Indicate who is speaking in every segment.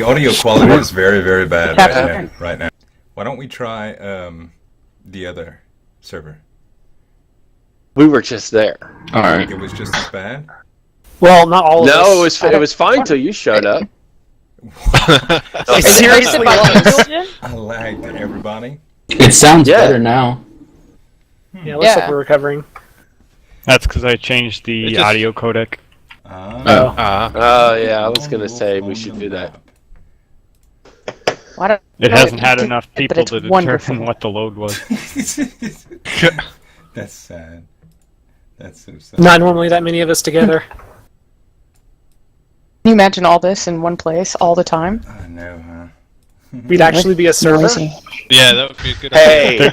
Speaker 1: audio quality is very, very bad right now. Why don't we try the other server?
Speaker 2: We were just there.
Speaker 3: All right.
Speaker 1: It was just as bad?
Speaker 4: Well, not all of us.
Speaker 2: No, it was fine till you showed up.
Speaker 4: Seriously,
Speaker 1: I lagged everybody.
Speaker 3: It sounds better now.
Speaker 4: Yeah, looks like we're recovering.
Speaker 5: That's because I changed the audio codec.
Speaker 2: Oh, yeah, I was going to say we should do that.
Speaker 5: It hasn't had enough people to determine what the load was.
Speaker 1: That's sad. That's so sad.
Speaker 4: Not normally that many of us together.
Speaker 6: Can you imagine all this in one place all the time?
Speaker 1: I know, huh?
Speaker 4: We'd actually be a server.
Speaker 7: Yeah, that would be a good
Speaker 2: idea.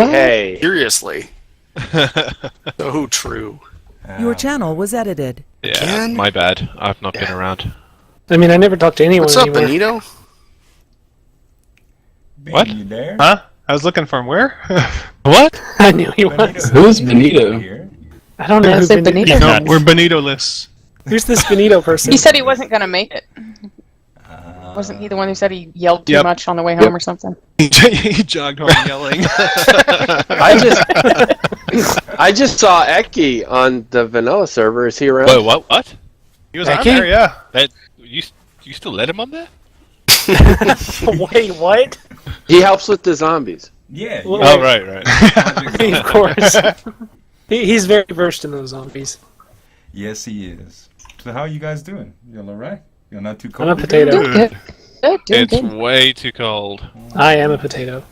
Speaker 2: Hey.
Speaker 8: Seriously. So true.
Speaker 9: Your channel was edited.
Speaker 7: Yeah,
Speaker 8: Again?
Speaker 7: my bad. I've not been around.
Speaker 4: I mean, I never talked to anyone
Speaker 8: What's up,
Speaker 4: anymore.
Speaker 8: Benito?
Speaker 7: What?
Speaker 1: You there?
Speaker 5: Huh? I was looking for him. Where?
Speaker 7: What?
Speaker 4: I knew he was.
Speaker 3: Who's Benito?
Speaker 4: I don't know who Benito is.
Speaker 5: We're Benito-less.
Speaker 4: Who's this Benito person?
Speaker 6: He said he wasn't going to make it. Wasn't he the one who said he yelled too much on the way home or something?
Speaker 7: He jogged home yelling.
Speaker 2: I just saw Eki on the vanilla server. Is he around?
Speaker 7: Wait, what?
Speaker 5: He was on there, yeah.
Speaker 7: You still let him on there?
Speaker 4: Wait, what?
Speaker 2: He helps with the zombies.
Speaker 1: Yeah.
Speaker 7: Oh, right.
Speaker 4: Of course. He's very versed in those zombies.
Speaker 1: Yes, he is. So how are you guys doing? You all right? You're not too cold?
Speaker 4: I'm a potato.
Speaker 7: It's way too cold.
Speaker 4: I am a potato.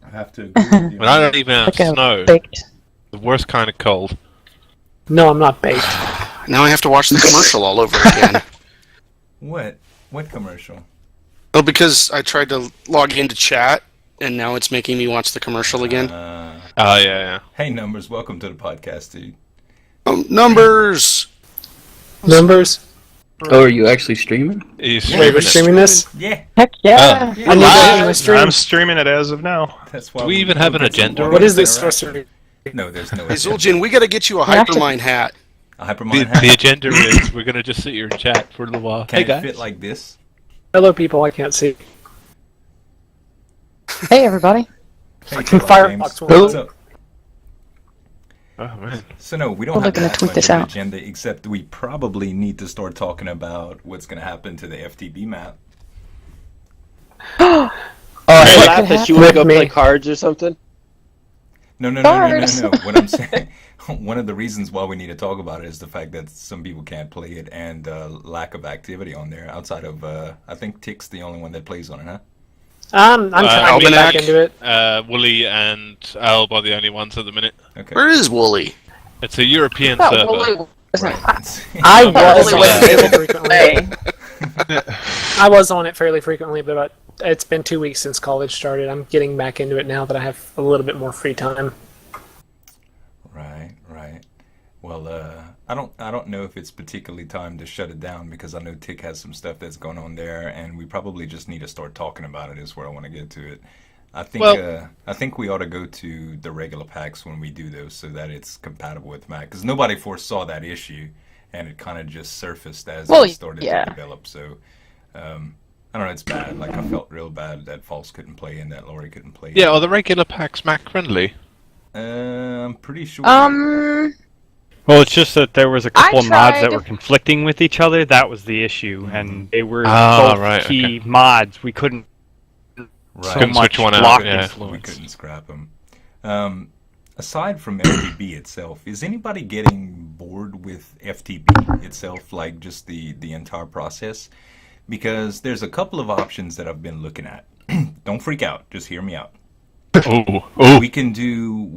Speaker 1: I have to agree with you.
Speaker 7: When I don't even have snow.
Speaker 6: Baked.
Speaker 7: The worst kind of cold.
Speaker 4: No, I'm not baked.
Speaker 8: Now I have to watch the commercial all over again.
Speaker 1: What? What commercial?
Speaker 8: Oh, because I tried to log into chat, and now it's making me watch the commercial again.
Speaker 7: Oh, yeah.
Speaker 1: Hey, Numbers, welcome to the podcast, dude.
Speaker 8: Numbers!
Speaker 4: Numbers?
Speaker 3: Oh, are you actually streaming?
Speaker 4: Wait, we're streaming this?
Speaker 1: Yeah.
Speaker 6: Heck yeah.
Speaker 4: I need to end my stream.
Speaker 5: I'm streaming it as of now.
Speaker 1: That's why
Speaker 7: Do we even have an agenda?
Speaker 4: What is this sorcery?
Speaker 1: No, there's no
Speaker 8: Hey, Zul'jin, we gotta get you a Hypermine hat.
Speaker 1: A Hypermine hat?
Speaker 7: The agenda is we're going to just sit here and chat for a little while.
Speaker 1: Can
Speaker 7: Hey,
Speaker 1: it
Speaker 7: guys.
Speaker 1: fit like this?
Speaker 4: Hello, people. I can't see.
Speaker 6: Hey, everybody.
Speaker 1: Hey,
Speaker 4: Firefox.
Speaker 1: what's up?
Speaker 7: Oh, man.
Speaker 1: So no, we don't
Speaker 6: We're
Speaker 1: have
Speaker 6: looking to
Speaker 1: that
Speaker 6: tweet
Speaker 1: much
Speaker 6: this
Speaker 1: of an
Speaker 6: out.
Speaker 1: agenda, except we probably need to start talking about what's going to happen to the FTB map.
Speaker 2: Oh, I
Speaker 6: What
Speaker 2: laughed
Speaker 6: could
Speaker 2: that you want to go
Speaker 4: happen?
Speaker 2: play cards or something.
Speaker 1: No.
Speaker 6: Bars.
Speaker 1: What I'm saying, one of the reasons why we need to talk about it is the fact that some people can't play it and lack of activity on there. Outside of, I think Tick's the only one that plays on it, huh?
Speaker 4: I'm trying to get back into it.
Speaker 7: Wooly and Alb are the only ones at the minute.
Speaker 1: Okay.
Speaker 8: Where is Wooly?
Speaker 7: It's a European
Speaker 6: Oh,
Speaker 7: server.
Speaker 6: Wooly wasn't.
Speaker 4: I was
Speaker 6: Wooly
Speaker 4: on it
Speaker 6: wasn't
Speaker 4: fairly
Speaker 6: able to
Speaker 4: frequently.
Speaker 6: play.
Speaker 4: I was on it fairly frequently, but it's been 2 weeks since college started. I'm getting back into it now that I have a little bit more free time.
Speaker 1: Right. Well, I don't know if it's particularly time to shut it down because I know Tick has some stuff that's going on there, and we probably just need to start talking about it. Is where I want to get to it. I think we ought to go to the regular packs when we do those, so that it's compatible with Mac. Because nobody foresaw that issue, and it kind of just surfaced as it started to develop. So. I don't know, it's bad. Like, I felt real bad that False couldn't play and that Laurie couldn't play.
Speaker 7: Yeah, are the regular packs Mac friendly?
Speaker 1: I'm pretty sure.
Speaker 5: Well, it's just that there was a couple of mods that
Speaker 6: tried.
Speaker 5: were conflicting with each other. That was the issue, and they were
Speaker 7: Ah,
Speaker 5: both
Speaker 7: right,
Speaker 5: key mods. We couldn't so
Speaker 7: Couldn't
Speaker 5: much
Speaker 7: switch one out,
Speaker 5: block
Speaker 7: yeah.
Speaker 1: We
Speaker 5: influence.
Speaker 1: couldn't scrap them. Aside from FTB itself, is anybody getting bored with FTB itself, like just the entire process? Because there's a couple of options that I've been looking at. Don't freak out. Just hear me out.
Speaker 7: Oh.
Speaker 1: We can do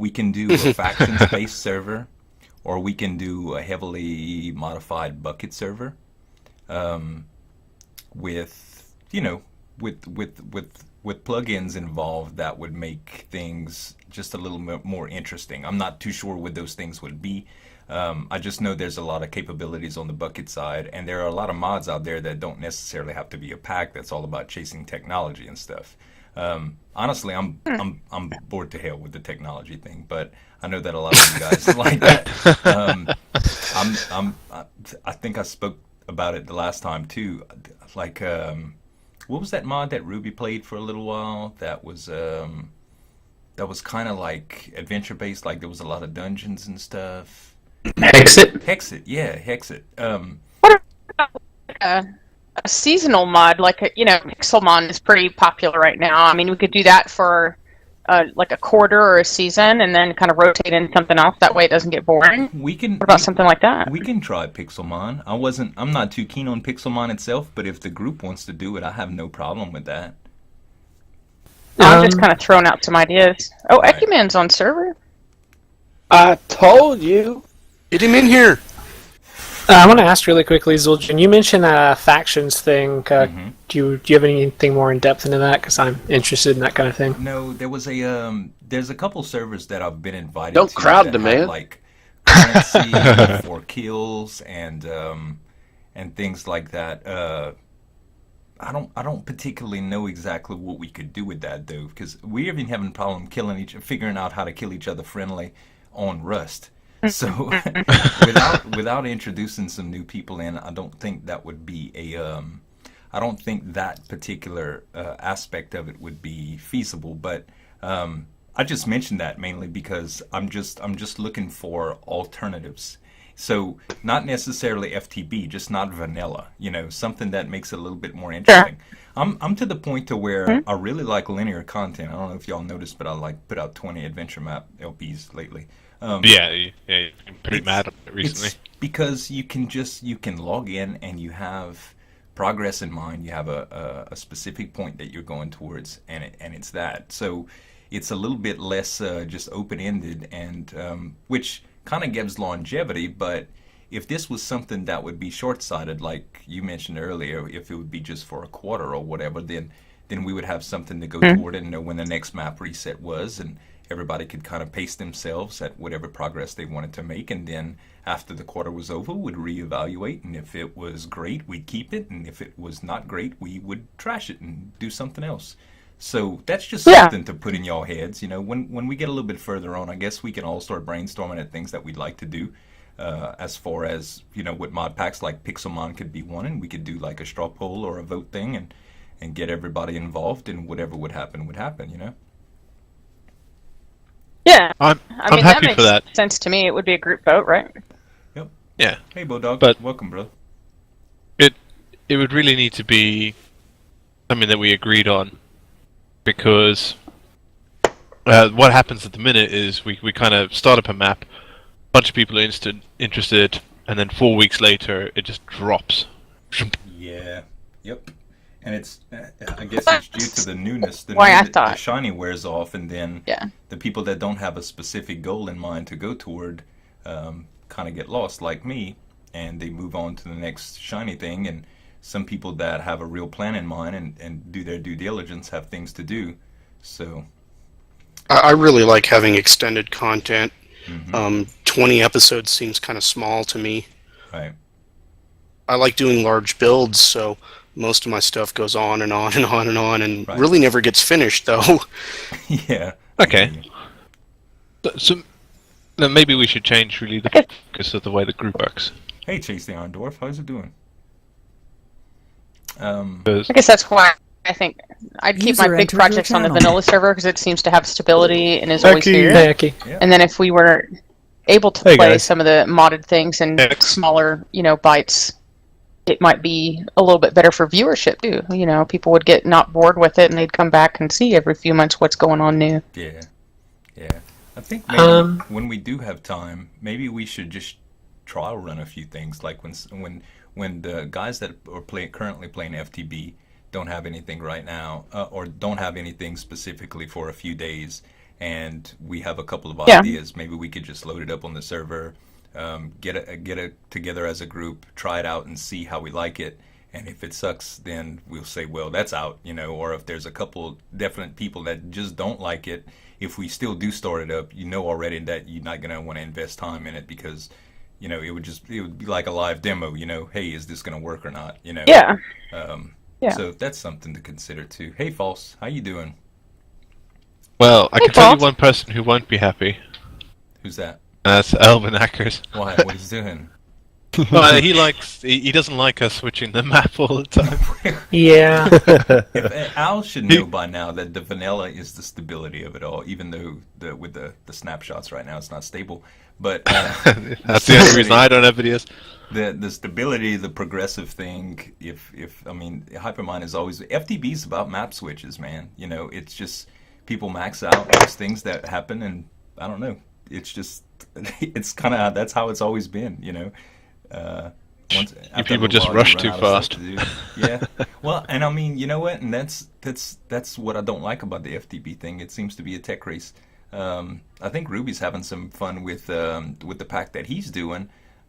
Speaker 1: a factions-based server, or we can do a heavily modified bucket server, with plugins involved that would make things just a little bit more interesting. I'm not too sure what those things would be. I just know there's a lot of capabilities on the bucket side, and there are a lot of mods out there that don't necessarily have to be a pack. That's all about chasing technology and stuff. Honestly, I'm bored to hell with the technology thing, but I know that a lot of you guys like that. I think I spoke about it the last time too. Like, what was that mod that Ruby played for a little while? That was kind of like adventure based. Like there was a lot of dungeons and stuff.
Speaker 3: Hexit?
Speaker 1: Hexit, yeah, Hexit.
Speaker 6: What about a seasonal mod? Like, Pixelmon is pretty popular right now. I mean, we could do that for like a quarter or a season and then kind of rotate in something else. That way it doesn't get boring.
Speaker 1: We can.
Speaker 6: What about something like that?
Speaker 1: We can try Pixelmon. I'm not too keen on Pixelmon itself, but if the group wants to do it, I have no problem with that.
Speaker 6: I'm just kind of throwing out some ideas. Oh, right. Ecuman's on server.
Speaker 2: I told you.
Speaker 8: Get him in here.
Speaker 4: I want to ask really quickly, Zul'jin, you mentioned a factions thing. Do you have anything more in depth into that? Because I'm interested in that kind of thing.
Speaker 1: No, there's a couple servers that I've been invited
Speaker 2: Don't
Speaker 1: to.
Speaker 2: crowd
Speaker 1: that
Speaker 2: the
Speaker 1: have,
Speaker 2: man.
Speaker 1: Like currency for kills and things like that. I don't particularly know exactly what we could do with that though, because we're even having a problem figuring out how to kill each other friendly on Rust. So without introducing some new people in, I don't think that would be I don't think that particular aspect of it would be feasible. But I just mentioned that mainly because I'm just looking for alternatives. So not necessarily FTB, just not vanilla. Something that makes it a little bit more interesting. Sure. I'm to the point to where I really like linear content. I don't know if y'all noticed, but I put out 20 adventure map LPs lately.
Speaker 7: Yeah, I'm pretty mad at it recently.
Speaker 1: It's because you can log in and you have progress in mind. You have a specific point that you're going towards, and it's that. So it's a little bit less just open-ended, and which kind of gives longevity. But if this was something that would be short-sighted, like you mentioned earlier, if it would be just for a quarter or whatever, then we would have something to go toward and know when the next map reset was, and everybody could kind of pace themselves at whatever progress they wanted to make, and then after the quarter was over, would reevaluate, and if it was great, we'd keep it, and if it was not great, we would trash it and do something else. So that's just something to put in y'all heads. When we get a little bit further on, I guess we can all start brainstorming at things that we'd like to do. As far as, with mod packs like Pixelmon could be one, and we could do like a straw poll or a vote thing and get everybody involved, and whatever would happen,
Speaker 6: Yeah.
Speaker 7: I'm
Speaker 6: that
Speaker 7: happy
Speaker 6: makes
Speaker 7: for that.
Speaker 6: sense to me. It would be a group vote, right?
Speaker 1: Yep.
Speaker 7: Yeah.
Speaker 1: Hey, Bodog.
Speaker 7: But
Speaker 1: welcome, bro.
Speaker 7: It would really need to be something that we agreed on, because what happens at the minute is we kind of start up a map, a bunch of people are interested, and then 4 weeks later it just drops.
Speaker 1: Yeah. Yep. And it's, I guess it's due to the newness. The shiny wears off, and then the people that don't have a specific goal in mind to go toward kind of get lost, like me, and they move on to the next shiny thing. And some people that have a real plan in mind and do their due diligence have things to do. So
Speaker 8: I really like having extended content. 20 episodes seems kind of small to me.
Speaker 1: Right.
Speaker 8: I like doing large builds, so most of my stuff goes on and on and on and on, and really never gets finished, though.
Speaker 1: Yeah.
Speaker 7: Okay. So then maybe we should change really the focus of the way the group works.
Speaker 1: Hey, Chase the Iron Dwarf, how's it doing?
Speaker 6: I guess that's why I think I'd keep my big projects on the vanilla server, because it seems to have stability and is always here. And then if we were able to play some of the modded things in smaller, bites, it might be a little bit better for viewership too. People would get not bored with it, and they'd come back and see every few months what's going on new.
Speaker 1: Yeah. I think maybe when we do have time, maybe we should just trial run a few things. Like when the guys that are currently playing FTB don't have anything right now, or don't have anything specifically for a few days, and we have a couple of ideas, maybe we could just load it up on the server. Get it together as a group, try it out and see how we like it, and if it sucks, then we'll say, well, that's out, or if there's a couple definite people that just don't like it, if we still do start it up, already that you're not gonna want to invest time in it, because it would be like a live demo, hey, is this gonna work or not, so that's something to consider too. Hey, False, how you doing?
Speaker 7: Well, I can tell you one person who won't be happy.
Speaker 1: Who's that?
Speaker 7: That's Elvin Ackers.
Speaker 1: Why? What he's doing?
Speaker 7: Well, he doesn't like us switching the map all the time.
Speaker 4: Yeah.
Speaker 1: Al should know by now that the vanilla is the stability of it all, even though with the snapshots right now it's not stable. But
Speaker 7: that's the only reason I don't have videos.
Speaker 1: The stability, the progressive thing. I mean, Hypermine is always FTB's about map switches, man. You know, it's just people max out. There's things that happen, and I don't know. It's just it's kind of that's how it's always been. You know.
Speaker 7: People just rush too fast.
Speaker 1: Yeah. Well, and I mean, you know what? And that's what I don't like about the FTB thing. It seems to be a tech race. I think Ruby's having some fun with the pack that he's doing,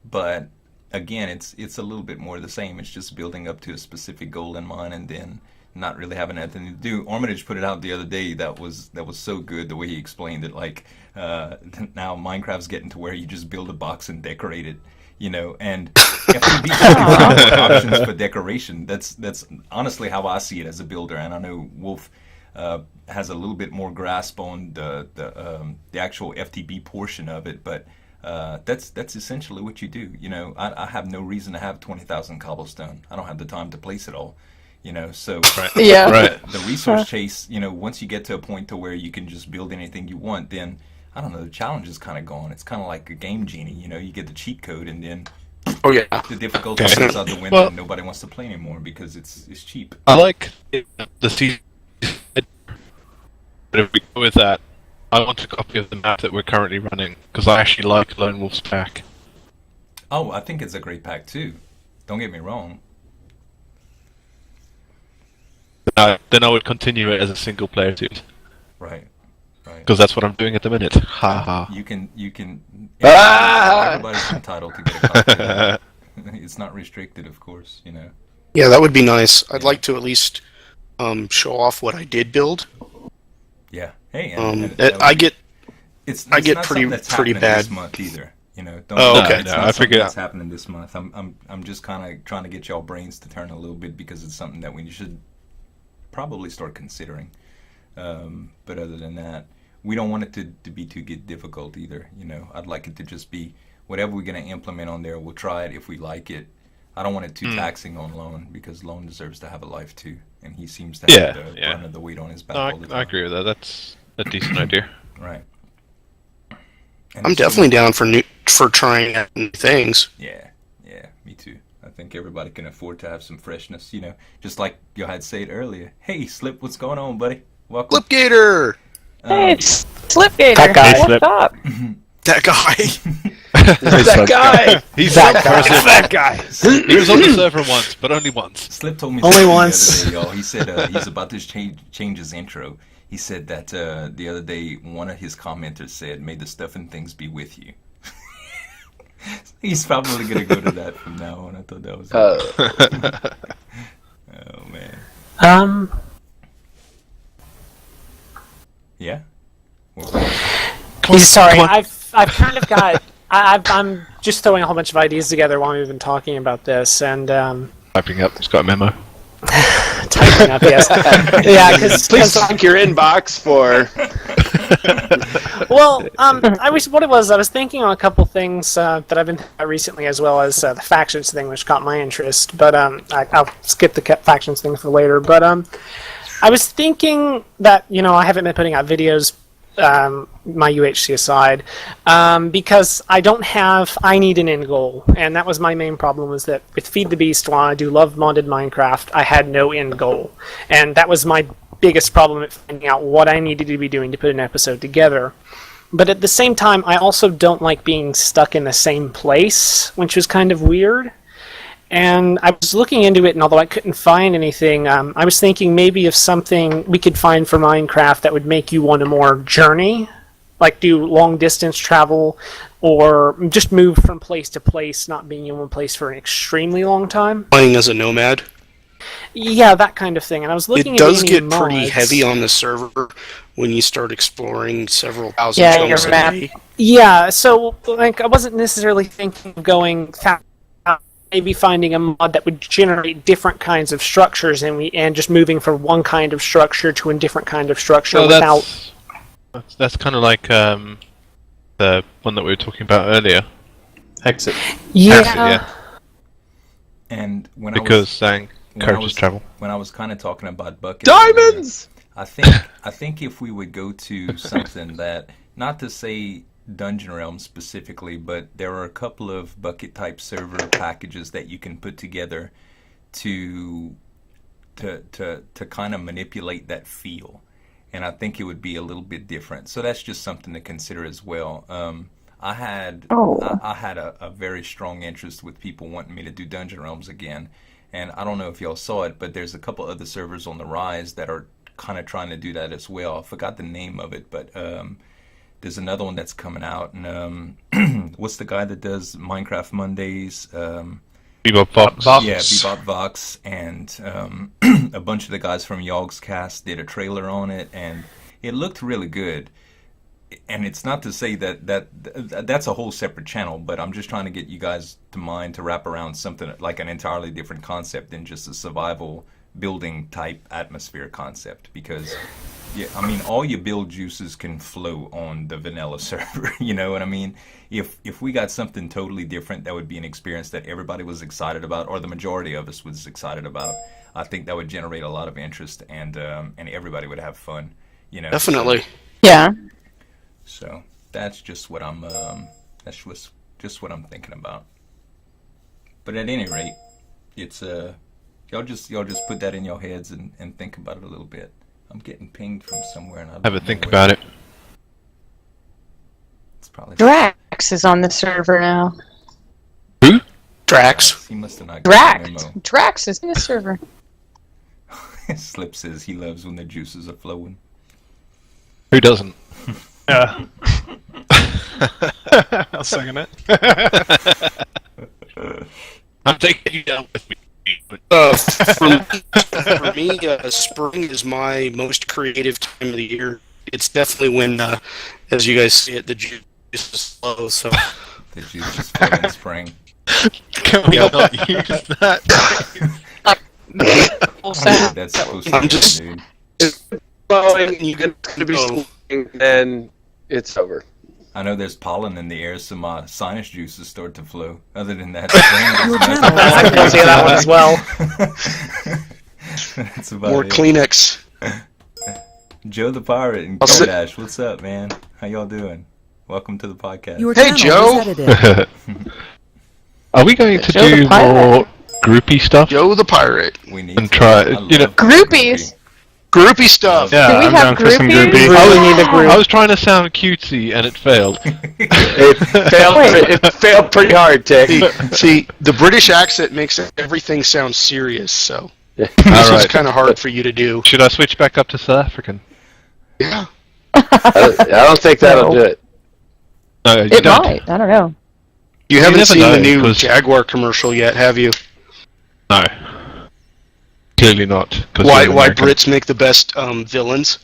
Speaker 1: but again, it's a little bit more the same. It's just building up to a specific goal in mind, and then not really having anything to do. Armitage put it out the other day. That was so good the way he explained it. Like now Minecraft's getting to where you just build a box and decorate it. You know, and FTB options for decoration. That's honestly how I see it as a builder. And I know Wolf has a little bit more grasp on the actual FTB portion of it, but that's essentially what you do. You know, I have no reason to have 20,000 cobblestone. I don't have the time to place it all. You know, so the resource chase. You know, once you get to a point to where you can just build anything you want, then I don't know, the challenge is kind of gone. It's kind of like a game genie, you know, you get the cheat code and then the difficulty goes out the window and nobody wants to play anymore because it's cheap.
Speaker 7: I like the season, but if we go with that, I want a copy of the map that we're currently running because I actually like Lone Wolf's pack.
Speaker 1: Oh, I think it's a great pack too. Don't get me wrong.
Speaker 7: Then I would continue it as a single player series.
Speaker 1: Right.
Speaker 7: Because that's what I'm doing at the minute. Ha ha.
Speaker 1: You can. Everybody's entitled to get a copy. It's not restricted, of course. You know.
Speaker 8: Yeah, that would be nice. I'd like to at least show off what I did build.
Speaker 1: Yeah. Hey.
Speaker 8: I get
Speaker 1: not
Speaker 8: pretty bad
Speaker 1: this month either. You know.
Speaker 8: Okay.
Speaker 1: It's not something that's happening this month. I'm just kind of trying to get y'all brains to turn a little bit because it's something that we should probably start considering. But other than that. We don't want it to be too difficult either. You know, I'd like it to just be whatever we're going to implement on there. We'll try it if we like it. I don't want it too taxing on Lone because Lone deserves to have a life too, and he seems to have the brunt of the weight on his back all the time.
Speaker 7: I agree with that. That's a decent idea.
Speaker 1: Right. And
Speaker 8: I'm definitely down for trying out new things.
Speaker 1: Yeah, me too. I think everybody can afford to have some freshness. You know, just like you had said earlier. Hey, Slip, what's going on, buddy? Welcome.
Speaker 8: Flipgator!
Speaker 6: Hey, it's Slipgator.
Speaker 4: That guy.
Speaker 6: What's up?
Speaker 8: That guy.
Speaker 7: That guy. He's
Speaker 4: that guy.
Speaker 7: He was on the server once, but only once.
Speaker 1: Slip told me
Speaker 4: only once.
Speaker 1: The other day, y'all. He said he's about to change his intro. He said that the other day one of his commenters said, "May the stuff and things be with you." He's probably gonna go to that from now on. I thought that was. Oh man. Yeah.
Speaker 4: Sorry, I've kind of got. I'm just throwing a whole bunch of ideas together while we've been talking about this, and
Speaker 7: Typing up. It's got a memo.
Speaker 4: typing up. Yes. Yeah, because
Speaker 2: Please check your inbox for.
Speaker 4: Well, I was thinking on a couple things that I've been recently, as well as the factions thing, which caught my interest. But I'll skip the factions thing for later. But I was thinking that I haven't been putting out videos, my UHC aside, because I need an end goal, and that was my main problem. Was that with Feed the Beast, while I do love modded Minecraft, I had no end goal, and that was my biggest problem at finding out what I needed to be doing to put an episode together. But at the same time, I also don't like being stuck in the same place, which was kind of weird. And I was looking into it, and although I couldn't find anything, I was thinking maybe of something we could find for Minecraft that would make you want to more journey, like do long distance travel, or just move from place to place, not being in one place for an extremely long time.
Speaker 8: Playing as a nomad.
Speaker 4: Yeah, that kind of thing. And I was looking.
Speaker 8: It does
Speaker 4: at
Speaker 8: get
Speaker 4: mods.
Speaker 8: pretty heavy on the server when you start exploring several thousand
Speaker 6: your map.
Speaker 4: Yeah, so I wasn't necessarily thinking of going. Maybe finding a mod that would generate different kinds of structures, and just moving from one kind of structure to a different kind of structure without.
Speaker 7: That's kind of like the one that we were talking about earlier.
Speaker 10: Exit.
Speaker 4: Yeah.
Speaker 1: And when
Speaker 7: Because encourages travel.
Speaker 1: When I was kind of talking about buckets,
Speaker 2: Diamonds!
Speaker 1: I think if we would go to something that, not to say Dungeon Realms specifically, but there are a couple of bucket type server packages that you can put together to kind of manipulate that feel, and I think it would be a little bit different. So that's just something to consider as well. I had a very strong interest with people wanting me to do Dungeon Realms again, and I don't know if y'all saw it, but there's a couple other servers on the rise that are kind of trying to do that as well. I forgot the name of it, but there's another one that's coming out, and what's the guy that does Minecraft Mondays?
Speaker 7: Bebop Vox.
Speaker 1: Yeah, Bebop Vox, and a bunch of the guys from Yogg's Cast did a trailer on it, and it looked really good. And it's not to say that's a whole separate channel, but I'm just trying to get you guys to mind to wrap around something like an entirely different concept than just a survival building type atmosphere concept, because yeah, I mean, all your build juices can flow on the vanilla server. You know what I mean? If we got something totally different, that would be an experience that everybody was excited about, or the majority of us was excited about. I think that would generate a lot of interest, and everybody would have fun. You know,
Speaker 8: Definitely.
Speaker 6: Yeah.
Speaker 1: So that's just what I'm just what I'm thinking about. But at any rate, it's y'all just put that in your heads and think about it a little bit. I'm getting pinged from somewhere, and I don't
Speaker 7: Have a
Speaker 1: know
Speaker 7: think
Speaker 1: where.
Speaker 7: about it.
Speaker 1: It's probably
Speaker 6: Drax is on the server now.
Speaker 7: Who?
Speaker 8: Drax.
Speaker 1: He must have not got the
Speaker 6: Drax.
Speaker 1: memo.
Speaker 6: Drax is in the server.
Speaker 1: Slip says he loves when the juices are flowing.
Speaker 7: Who doesn't?
Speaker 10: Yeah. I'll second it.
Speaker 7: I'm taking you down with me.
Speaker 8: For me, spring is my most creative time of the year. It's definitely when, as you guys see it, the juice is slow. So
Speaker 1: The juice is flowing in spring.
Speaker 7: Can we not use that?
Speaker 1: That's supposed to
Speaker 8: I'm
Speaker 1: be
Speaker 8: just-
Speaker 1: dude.
Speaker 2: Flowing, you're going to be sleeping, then it's over.
Speaker 1: I know there's pollen in the air, so my sinus juices start to flow. Other than that, spring
Speaker 9: Your
Speaker 1: is
Speaker 9: channel
Speaker 4: I
Speaker 1: nothing.
Speaker 4: can see that one as well.
Speaker 1: That's about
Speaker 8: more
Speaker 1: it.
Speaker 8: Kleenex.
Speaker 1: Joe the Pirate and
Speaker 8: I'll sit-
Speaker 1: Kodash, what's up, man? How y'all doing? Welcome to the podcast.
Speaker 9: Your
Speaker 8: Hey,
Speaker 9: channel
Speaker 8: Joe.
Speaker 9: was edited.
Speaker 7: Are we going to
Speaker 6: Joe the
Speaker 7: do
Speaker 6: Pirate.
Speaker 7: more groupie stuff
Speaker 8: Joe the Pirate.
Speaker 1: We need
Speaker 7: and
Speaker 1: to.
Speaker 7: try?
Speaker 1: I
Speaker 7: You know,
Speaker 1: love
Speaker 6: Groupies.
Speaker 8: Groupie stuff.
Speaker 10: Yeah,
Speaker 6: Do we
Speaker 10: I'm
Speaker 6: have
Speaker 10: down for some
Speaker 6: groupies?
Speaker 10: groupie.
Speaker 4: Really need a group.
Speaker 7: I was trying to sound cutesy and it failed.
Speaker 2: It failed pretty hard, Tick.
Speaker 8: See, the British accent makes everything sound serious, so this is
Speaker 7: Alright.
Speaker 8: kind of hard for you to do.
Speaker 7: Should I switch back up to South African?
Speaker 8: Yeah.
Speaker 2: I don't think that'll do it.
Speaker 7: No, you
Speaker 6: It
Speaker 7: don't.
Speaker 6: might. I don't know.
Speaker 8: You haven't
Speaker 7: never
Speaker 8: seen
Speaker 7: know,
Speaker 8: the new
Speaker 7: 'cause-
Speaker 8: Jaguar commercial yet, have you?
Speaker 7: No. Clearly not. 'Cause
Speaker 8: Why
Speaker 7: you're
Speaker 8: why
Speaker 7: American.
Speaker 8: Brits make the best villains?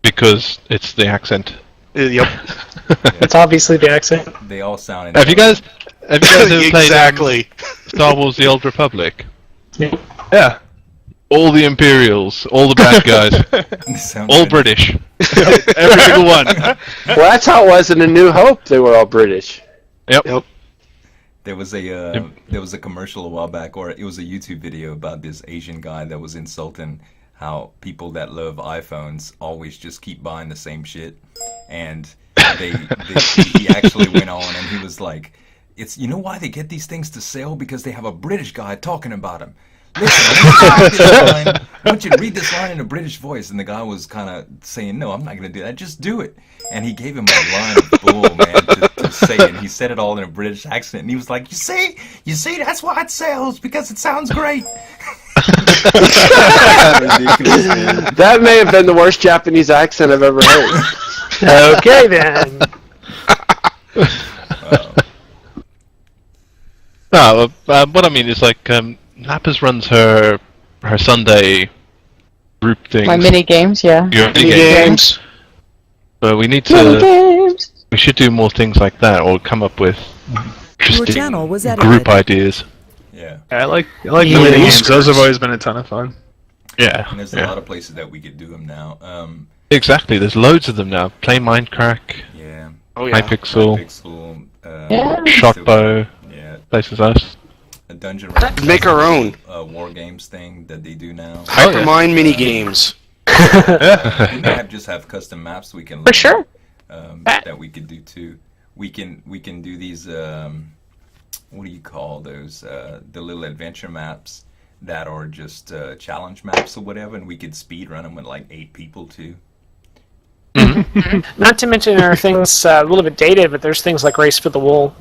Speaker 7: Because it's the accent.
Speaker 8: Yep.
Speaker 4: It's obviously the accent.
Speaker 1: They all sound.
Speaker 7: Have you guys ever played
Speaker 8: Exactly.
Speaker 7: Star Wars: The Old Republic?
Speaker 10: Yeah.
Speaker 7: All the Imperials, all the bad guys,
Speaker 1: Sound
Speaker 7: all
Speaker 1: good.
Speaker 7: British. Every single one.
Speaker 2: Well, that's how it was in A New Hope. They were all British.
Speaker 7: Yep.
Speaker 1: There was a commercial a while back, or it was a YouTube video about this Asian guy that was insulting how people that love iPhones always just keep buying the same shit, and he actually went on and he was like, "It's you know why they get these things to sell, because they have a British guy talking about them. Listen, I want you to read this line in a British voice," and the guy was kind of saying, "No, I'm not going to do that. Just do it." And he gave him a line of bull, man, to say it. He said it all in a British accent, and he was like, "You see, that's why it sells, because it sounds great." Ridiculous, man.
Speaker 2: That may have been the worst Japanese accent I've ever heard.
Speaker 4: Okay then.
Speaker 7: No, what I mean is like Nappers runs her Sunday group things.
Speaker 6: My mini games, yeah.
Speaker 7: Your
Speaker 8: Mini games.
Speaker 7: So we need
Speaker 6: Mini
Speaker 7: to.
Speaker 6: games.
Speaker 7: We should do more things like that, or come up with
Speaker 9: Your
Speaker 7: interesting
Speaker 9: channel was
Speaker 7: group
Speaker 9: edited.
Speaker 7: ideas.
Speaker 1: Yeah,
Speaker 10: I like
Speaker 4: Yeah.
Speaker 10: the mini games. Those have always been a ton of fun.
Speaker 7: Yeah,
Speaker 1: and there's a lot of places that we could do them now.
Speaker 7: Exactly. There's loads of them now. Play Minecraft,
Speaker 1: Yeah.
Speaker 8: Oh yeah.
Speaker 7: Hypixel.
Speaker 1: Hypixel.
Speaker 7: Shockbow.
Speaker 1: Yeah.
Speaker 7: Places us.
Speaker 1: A dungeon.
Speaker 8: Make our own.
Speaker 1: War games thing that they do now.
Speaker 8: Hypermine mini games.
Speaker 1: We may just have custom maps we can.
Speaker 6: For sure.
Speaker 1: That we could do too. We can do these. What do you call those? The little adventure maps that are just challenge maps or whatever, and we could speed run them with like 8 people too.
Speaker 4: Not to mention there are things a little bit dated, but there's things like Race for the Wool.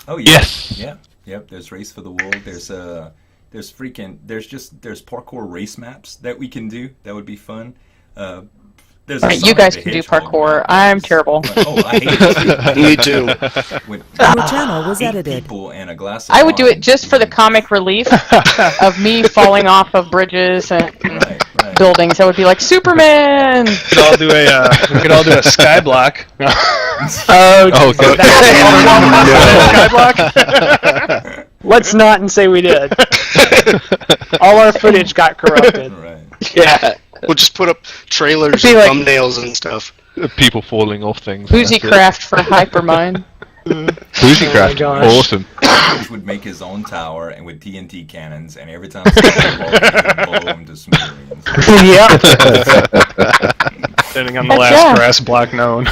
Speaker 1: Oh yeah.
Speaker 7: Yes.
Speaker 1: Yeah. Yep. There's Race for the Wool. There's parkour race maps that we can do. That would be fun. There's
Speaker 6: All right, you guys can do parkour. I'm terrible.
Speaker 1: Oh, I hate it.
Speaker 8: Me too.
Speaker 9: Your channel was
Speaker 1: 8
Speaker 9: edited.
Speaker 1: people and a glass of
Speaker 6: I would do
Speaker 1: wine.
Speaker 6: it just for the comic relief of me falling off of bridges and
Speaker 1: Right.
Speaker 6: buildings. That would be like Superman.
Speaker 10: We could all do a skyblock.
Speaker 7: Oh, God.
Speaker 10: Skyblock?
Speaker 4: Let's not and say we did. All our footage got corrupted.
Speaker 1: Right.
Speaker 8: Yeah. We'll just put up trailers
Speaker 6: Be
Speaker 8: and
Speaker 6: like-
Speaker 8: thumbnails and stuff.
Speaker 7: People falling off things.
Speaker 6: Boozy craft for Hypermine.
Speaker 7: Boozy craft.
Speaker 4: gosh.
Speaker 7: Awesome.
Speaker 1: George would make his own tower and with TNT cannons, and every time someone walked, he would blow him to smithereens.
Speaker 4: Yep.
Speaker 10: Standing on the
Speaker 6: Heck
Speaker 10: last
Speaker 6: yeah.
Speaker 10: grass block known.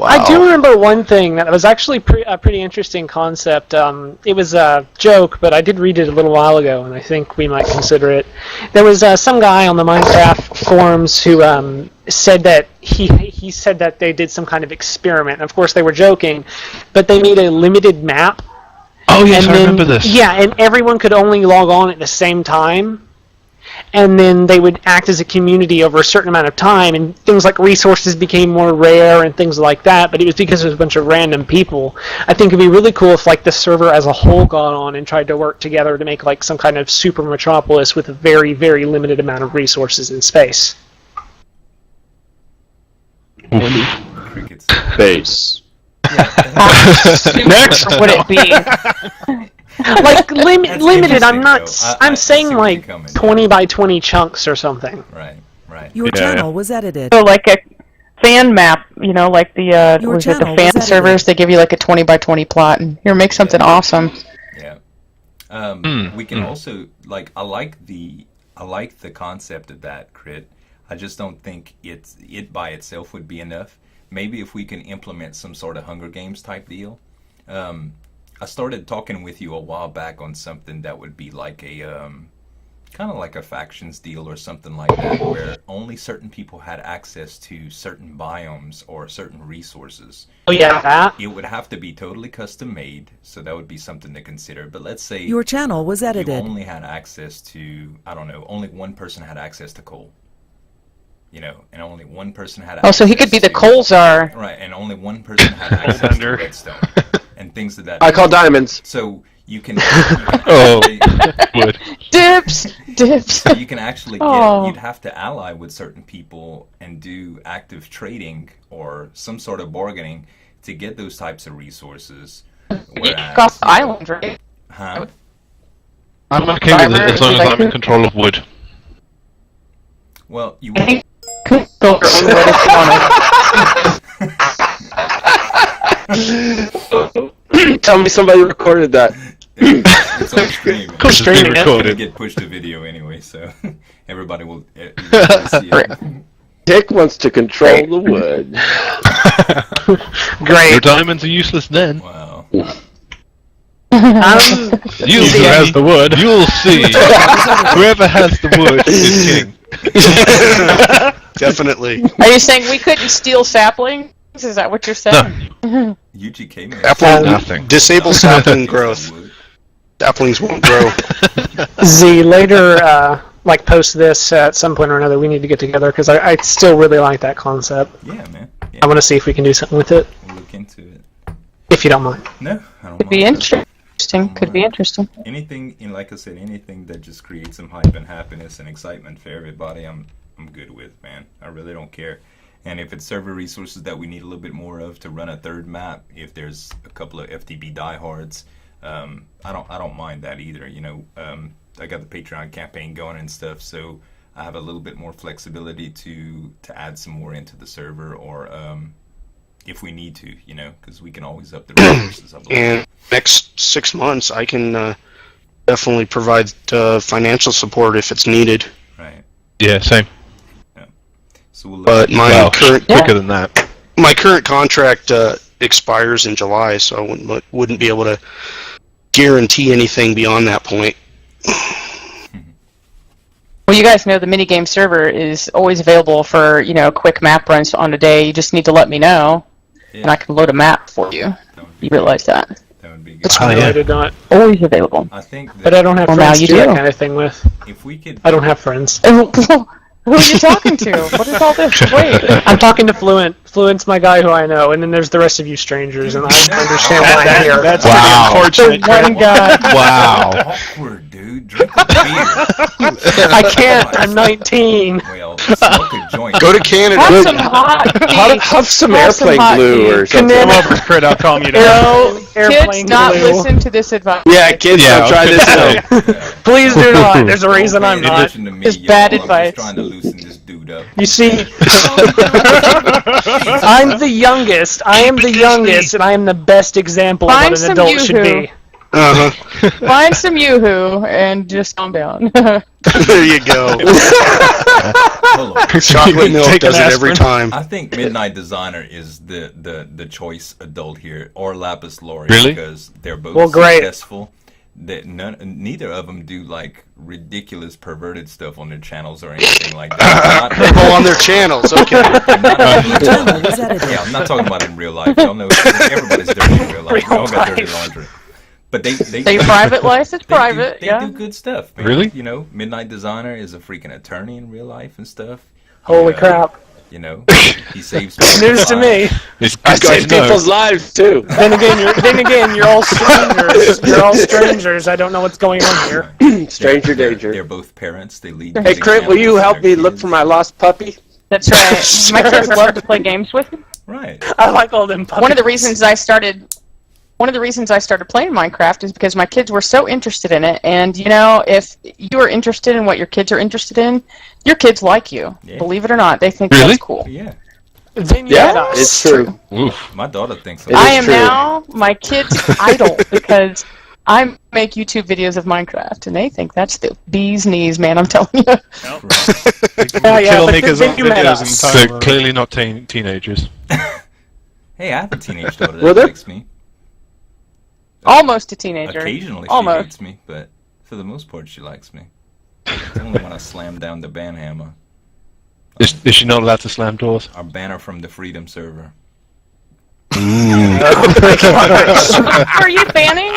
Speaker 4: I do remember one thing that was actually a pretty interesting concept. It was a joke, but I did read it a little while ago, and I think we might consider it. There was some guy on the Minecraft forums who said that he said that they did some kind of experiment. Of course, they were joking, but they made a limited map.
Speaker 7: Oh, yes,
Speaker 4: and
Speaker 7: I
Speaker 4: then,
Speaker 7: remember this.
Speaker 4: Yeah, and everyone could only log on at the same time. And then they would act as a community over a certain amount of time, and things like resources became more rare and things like that, but it was because it was a bunch of random people. I think it'd be really cool if like the server as a whole got on and tried to work together to make like some kind of super metropolis with a very, very limited amount of resources in space.
Speaker 1: Crickets.
Speaker 2: Base.
Speaker 6: Next would it be?
Speaker 4: Like limited,
Speaker 1: interesting,
Speaker 4: I'm not.
Speaker 1: though.
Speaker 4: I'm
Speaker 1: I
Speaker 4: saying
Speaker 1: see where you're
Speaker 4: like
Speaker 1: coming.
Speaker 4: 20 by 20 chunks or something.
Speaker 1: Right.
Speaker 9: Your channel was edited.
Speaker 6: So like a fan map, like the
Speaker 9: Your
Speaker 6: was it the
Speaker 9: channel
Speaker 6: fan
Speaker 9: was edited.
Speaker 6: servers? They give you like a 20 by 20 plot, and here make something awesome.
Speaker 1: Yeah. We can also like I like the concept of that, Crit. I just don't think it by itself would be enough. Maybe if we can implement some sort of Hunger Games type deal. I started talking with you a while back on something that would be like a kind of like a factions deal or something like that, where only certain people had access to certain biomes or certain resources.
Speaker 4: Oh yeah, that.
Speaker 1: It would have to be totally custom made, so that would be something to consider. But let's say
Speaker 9: Your channel was
Speaker 1: you
Speaker 9: edited.
Speaker 1: only had access to, I don't know, only one person had access to coal. And only one person had access.
Speaker 6: Oh, so he could be the coal czar.
Speaker 1: Right, and only one person had access to redstone and things of that.
Speaker 2: I call diamonds.
Speaker 1: So you can.
Speaker 7: Wood.
Speaker 6: Dips.
Speaker 1: So you can actually get.
Speaker 6: Oh.
Speaker 1: You'd have to ally with certain people and do active trading or some sort of bargaining to get those types of resources.
Speaker 6: You kick off the island, right?
Speaker 1: Huh?
Speaker 7: I'm okay with it as long as I'm in control of wood.
Speaker 1: Well, you.
Speaker 6: Could go for wood if you wanted.
Speaker 2: Tell me somebody recorded that.
Speaker 1: It's on stream.
Speaker 7: Of course, it's being
Speaker 1: It's
Speaker 7: recorded.
Speaker 1: gonna get pushed to video anyway, so everybody will see it.
Speaker 2: Dick wants to control the wood.
Speaker 7: Your diamonds are useless then.
Speaker 1: Wow.
Speaker 7: You'll
Speaker 10: Who has the wood?
Speaker 7: You'll see. Whoever has the wood is king.
Speaker 8: Definitely.
Speaker 6: Are you saying we couldn't steal saplings? Is that what you're saying?
Speaker 1: UGK man.
Speaker 8: Sapling,
Speaker 7: Nothing.
Speaker 8: Disable sapling growth. Saplings won't grow.
Speaker 4: Z, later, post this at some point or another. We need to get together because I still really like that concept.
Speaker 1: Yeah, man. Yeah,
Speaker 4: I want to see if we can do something with it,
Speaker 1: we'll look into it.
Speaker 4: if you don't mind.
Speaker 1: No, I don't
Speaker 6: Could be
Speaker 1: mind.
Speaker 6: interesting. Could be interesting.
Speaker 1: Anything, like I said, anything that just creates some hype and happiness and excitement for everybody, I'm good with, man. I really don't care. And if it's server resources that we need a little bit more of to run a third map, if there's a couple of FTB diehards, I don't mind that either. I got the Patreon campaign going and stuff, so I have a little bit more flexibility to add some more into the server or if we need to, because we can always up the resources.
Speaker 8: And next 6 months, I can definitely provide financial support if it's needed.
Speaker 1: Right.
Speaker 7: Yeah, same.
Speaker 1: Yeah. So
Speaker 8: but my current
Speaker 7: quicker than that.
Speaker 8: My current contract expires in July, so I wouldn't be able to guarantee anything beyond that point.
Speaker 6: Well, you guys know the minigame server is always available for, quick map runs on a day. You just need to let me know, and I can load a map for you. You realize that?
Speaker 1: That would be good.
Speaker 4: That's why I did not.
Speaker 6: Always available.
Speaker 1: I think that
Speaker 4: But I don't have friends
Speaker 6: you
Speaker 4: to do
Speaker 6: do.
Speaker 4: that kind of thing with.
Speaker 1: if we could...
Speaker 4: I don't have friends.
Speaker 6: Who are you talking to? What is all this? Wait.
Speaker 4: I'm talking to Fluent. Fluent's my guy who I know, and then there's the rest of you strangers, and I understand why I'm here.
Speaker 10: That's
Speaker 7: Wow.
Speaker 10: pretty unfortunate.
Speaker 6: One guy.
Speaker 7: Wow.
Speaker 1: Awkward, dude. Drink a beer.
Speaker 4: I can't. I'm 19.
Speaker 1: Well, smoke a joint.
Speaker 8: Go to Canada.
Speaker 6: Have some hot
Speaker 2: Huff some
Speaker 6: Have some
Speaker 2: airplane
Speaker 6: hot
Speaker 2: glue or
Speaker 6: tea.
Speaker 2: something.
Speaker 10: Come over, Crit. I'll calm you down.
Speaker 6: No,
Speaker 4: Airplane
Speaker 6: kids, not
Speaker 4: glue.
Speaker 6: listen to this advice.
Speaker 2: Yeah, kids,
Speaker 7: Yeah,
Speaker 2: don't try this
Speaker 7: I was
Speaker 2: out.
Speaker 7: gonna say.
Speaker 4: Please do not. There's a reason I'm
Speaker 1: Don't pay
Speaker 4: not.
Speaker 1: attention to me,
Speaker 6: It's
Speaker 1: y'all.
Speaker 6: bad
Speaker 1: I'm
Speaker 6: advice.
Speaker 1: just trying to loosen this dude up.
Speaker 4: You see, I'm the youngest. I am the youngest, and I am the best example of
Speaker 6: Find
Speaker 4: what an
Speaker 6: some
Speaker 4: adult should
Speaker 6: yoo-hoo.
Speaker 4: be.
Speaker 8: Uh-huh.
Speaker 6: Find some yoo-hoo and just calm down.
Speaker 8: There you go.
Speaker 1: Hold on.
Speaker 8: Chocolate milk
Speaker 10: Take an
Speaker 8: does it every
Speaker 10: aspirin.
Speaker 8: time.
Speaker 1: I think Midnight Designer is the choice adult here, or Lapis Laurie,
Speaker 7: Really?
Speaker 1: because they're both
Speaker 4: Well, great.
Speaker 1: successful. That neither of them do like ridiculous perverted stuff on their channels or anything like that.
Speaker 8: Oh, on their channels, okay.
Speaker 9: Channel was edited.
Speaker 1: Yeah, I'm not talking about in real life. Y'all know everybody's dirty in real life. We all got dirty laundry. But
Speaker 6: They private life is private,
Speaker 1: They
Speaker 6: yeah.
Speaker 1: do good stuff, man.
Speaker 7: Really?
Speaker 1: Midnight Designer is a freaking attorney in real life and stuff.
Speaker 4: Holy crap.
Speaker 1: He saves people's
Speaker 4: News to
Speaker 1: lives.
Speaker 4: me.
Speaker 7: It's
Speaker 2: I
Speaker 7: good guys
Speaker 2: save
Speaker 7: to know.
Speaker 2: people's lives too.
Speaker 4: Then again, you're all strangers. You're all strangers. I don't know what's going on here.
Speaker 2: Stranger
Speaker 1: They're
Speaker 2: danger.
Speaker 1: both parents. They lead.
Speaker 2: Hey, Crit, will you help me look for my lost puppy?
Speaker 6: That's right. My kids love to play games with me.
Speaker 1: Right.
Speaker 4: I like all them puppies.
Speaker 6: One of the reasons I started playing Minecraft is because my kids were so interested in it, and if you are interested in what your kids are interested in, your kids like you.
Speaker 1: Yeah.
Speaker 6: Believe it or not, they think
Speaker 7: Really?
Speaker 6: that's cool.
Speaker 1: Yeah.
Speaker 4: Then you
Speaker 2: Yeah,
Speaker 4: got us.
Speaker 2: it's true.
Speaker 7: Oof.
Speaker 1: My daughter thinks.
Speaker 2: It
Speaker 6: I
Speaker 2: is
Speaker 6: am
Speaker 2: true.
Speaker 6: now my kids' idol because I make YouTube videos of Minecraft, and they think that's the bee's knees, man. I'm telling you.
Speaker 4: Yeah,
Speaker 10: Kid'll
Speaker 4: but
Speaker 10: make his
Speaker 4: then
Speaker 10: own
Speaker 4: you met
Speaker 10: videos
Speaker 4: us.
Speaker 10: in
Speaker 7: They're
Speaker 10: time.
Speaker 7: clearly not teenagers.
Speaker 1: Hey, I have a teenage daughter
Speaker 2: Well,
Speaker 1: that
Speaker 2: they're-
Speaker 1: likes me.
Speaker 6: Almost a teenager.
Speaker 1: Occasionally, she
Speaker 6: Almost.
Speaker 1: hates me, but for the most part, she likes me. It's only when I slam down the ban hammer.
Speaker 7: Is she not allowed to slam doors?
Speaker 1: Our banner from the Freedom server.
Speaker 6: Are you banning?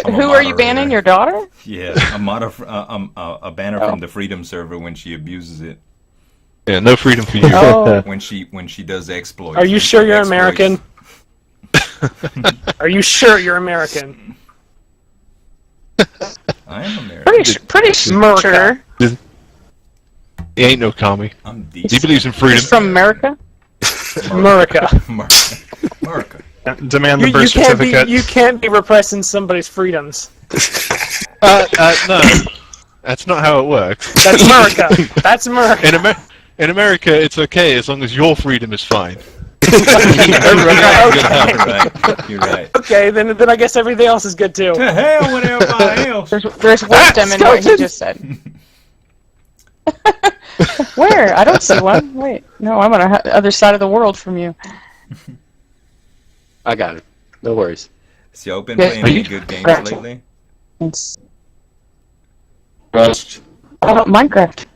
Speaker 6: Who are you banning? Your daughter?
Speaker 1: Yeah, a banner from the Freedom server when she abuses it.
Speaker 7: Yeah, no freedom for you.
Speaker 6: Oh.
Speaker 1: When she does exploits.
Speaker 4: Are you
Speaker 1: when
Speaker 4: sure
Speaker 1: she
Speaker 4: you're
Speaker 1: exploits.
Speaker 4: American? Are you sure you're American?
Speaker 1: I am American.
Speaker 6: Pretty sure.
Speaker 7: He ain't no commie.
Speaker 1: I'm
Speaker 7: He
Speaker 1: decent.
Speaker 7: believes in freedom.
Speaker 6: He's from America.
Speaker 4: America.
Speaker 1: America.
Speaker 10: Demand the
Speaker 4: You
Speaker 10: birth
Speaker 4: can't be
Speaker 10: certificate.
Speaker 4: you can't be repressing somebody's freedoms.
Speaker 7: No, that's not how it works.
Speaker 4: That's America. That's America.
Speaker 7: In America, it's okay as long as your freedom is fine.
Speaker 1: You're right. You're right.
Speaker 4: Okay, then I guess everything else is good too.
Speaker 1: To hell with everybody else.
Speaker 6: There's wisdom in what he just said. Where? I don't see one. Wait, no, I'm on the other side of the world from you.
Speaker 2: I got it. No worries.
Speaker 1: So y'all been
Speaker 6: Yeah,
Speaker 1: playing
Speaker 6: are
Speaker 1: any
Speaker 6: you-
Speaker 1: good games
Speaker 6: Gotcha.
Speaker 1: lately?
Speaker 2: Rust.
Speaker 6: How about Minecraft?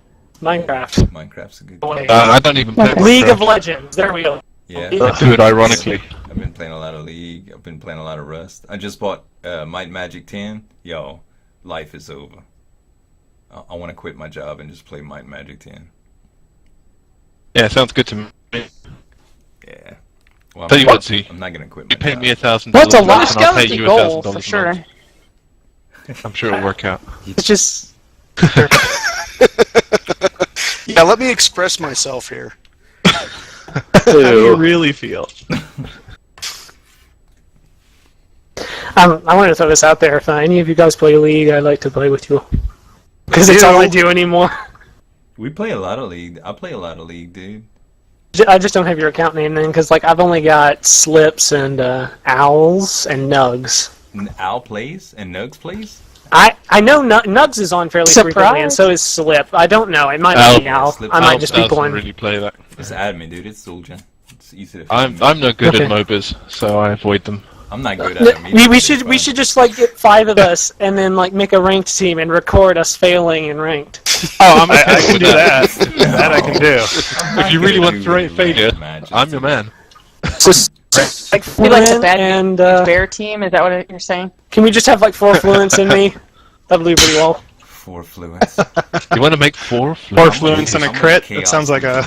Speaker 4: Minecraft.
Speaker 1: Minecraft's a good
Speaker 4: Oh,
Speaker 1: game.
Speaker 4: wait.
Speaker 7: I don't even play
Speaker 4: League of
Speaker 7: Minecraft.
Speaker 4: Legends. There we go.
Speaker 1: Yeah.
Speaker 7: I do it ironically.
Speaker 1: I've been playing a lot of League. I've been playing a lot of Rust. I just bought Might and Magic 10. Yo, life is over. I want to quit my job and just play Might and Magic 10.
Speaker 7: Yeah, sounds good to me.
Speaker 1: Yeah. Well,
Speaker 7: Tell you what, Z.
Speaker 1: I'm not gonna quit
Speaker 7: You
Speaker 1: my
Speaker 7: pay
Speaker 1: job.
Speaker 7: me $1,000
Speaker 6: That's a
Speaker 7: and I'll pay
Speaker 6: lofty
Speaker 7: you
Speaker 6: goal
Speaker 7: $1,000
Speaker 6: for
Speaker 7: a
Speaker 6: sure.
Speaker 7: month. I'm sure it'll work out.
Speaker 4: It's just
Speaker 8: Yeah, let me express myself here.
Speaker 10: How do you really feel?
Speaker 4: I wanted to throw this out there. If any of you guys play League, I'd like to play with you. Because it's all I do anymore.
Speaker 1: We play a lot of League. I play a lot of League, dude.
Speaker 4: I just don't have your account name then, because like I've only got Slips and Owls and Nugs.
Speaker 1: Owl plays and Nugs plays?
Speaker 4: I know Nugs is on fairly frequently, and so is Slip. I don't know. It might be Owl. I might just be going.
Speaker 7: Really play that.
Speaker 1: Just add me, dude. It's Zuljan. It's easy to.
Speaker 7: I'm not good at MOBAs, so I avoid them.
Speaker 1: I'm not good at them either.
Speaker 4: We should just like get 5 of us and then like make a ranked team and record us failing in ranked.
Speaker 10: Oh, I can do that. That I can do.
Speaker 7: If you really want to failure, I'm your man.
Speaker 4: So, like
Speaker 6: We like the
Speaker 4: Fluent
Speaker 6: bad
Speaker 4: and
Speaker 6: bear team. Is that what you're saying?
Speaker 4: can we just have like 4 Fluents in me? That'll do pretty well.
Speaker 1: 4 fluents.
Speaker 7: You want to make 4
Speaker 10: 4
Speaker 7: fluents?
Speaker 10: fluents and a crit? That sounds like a...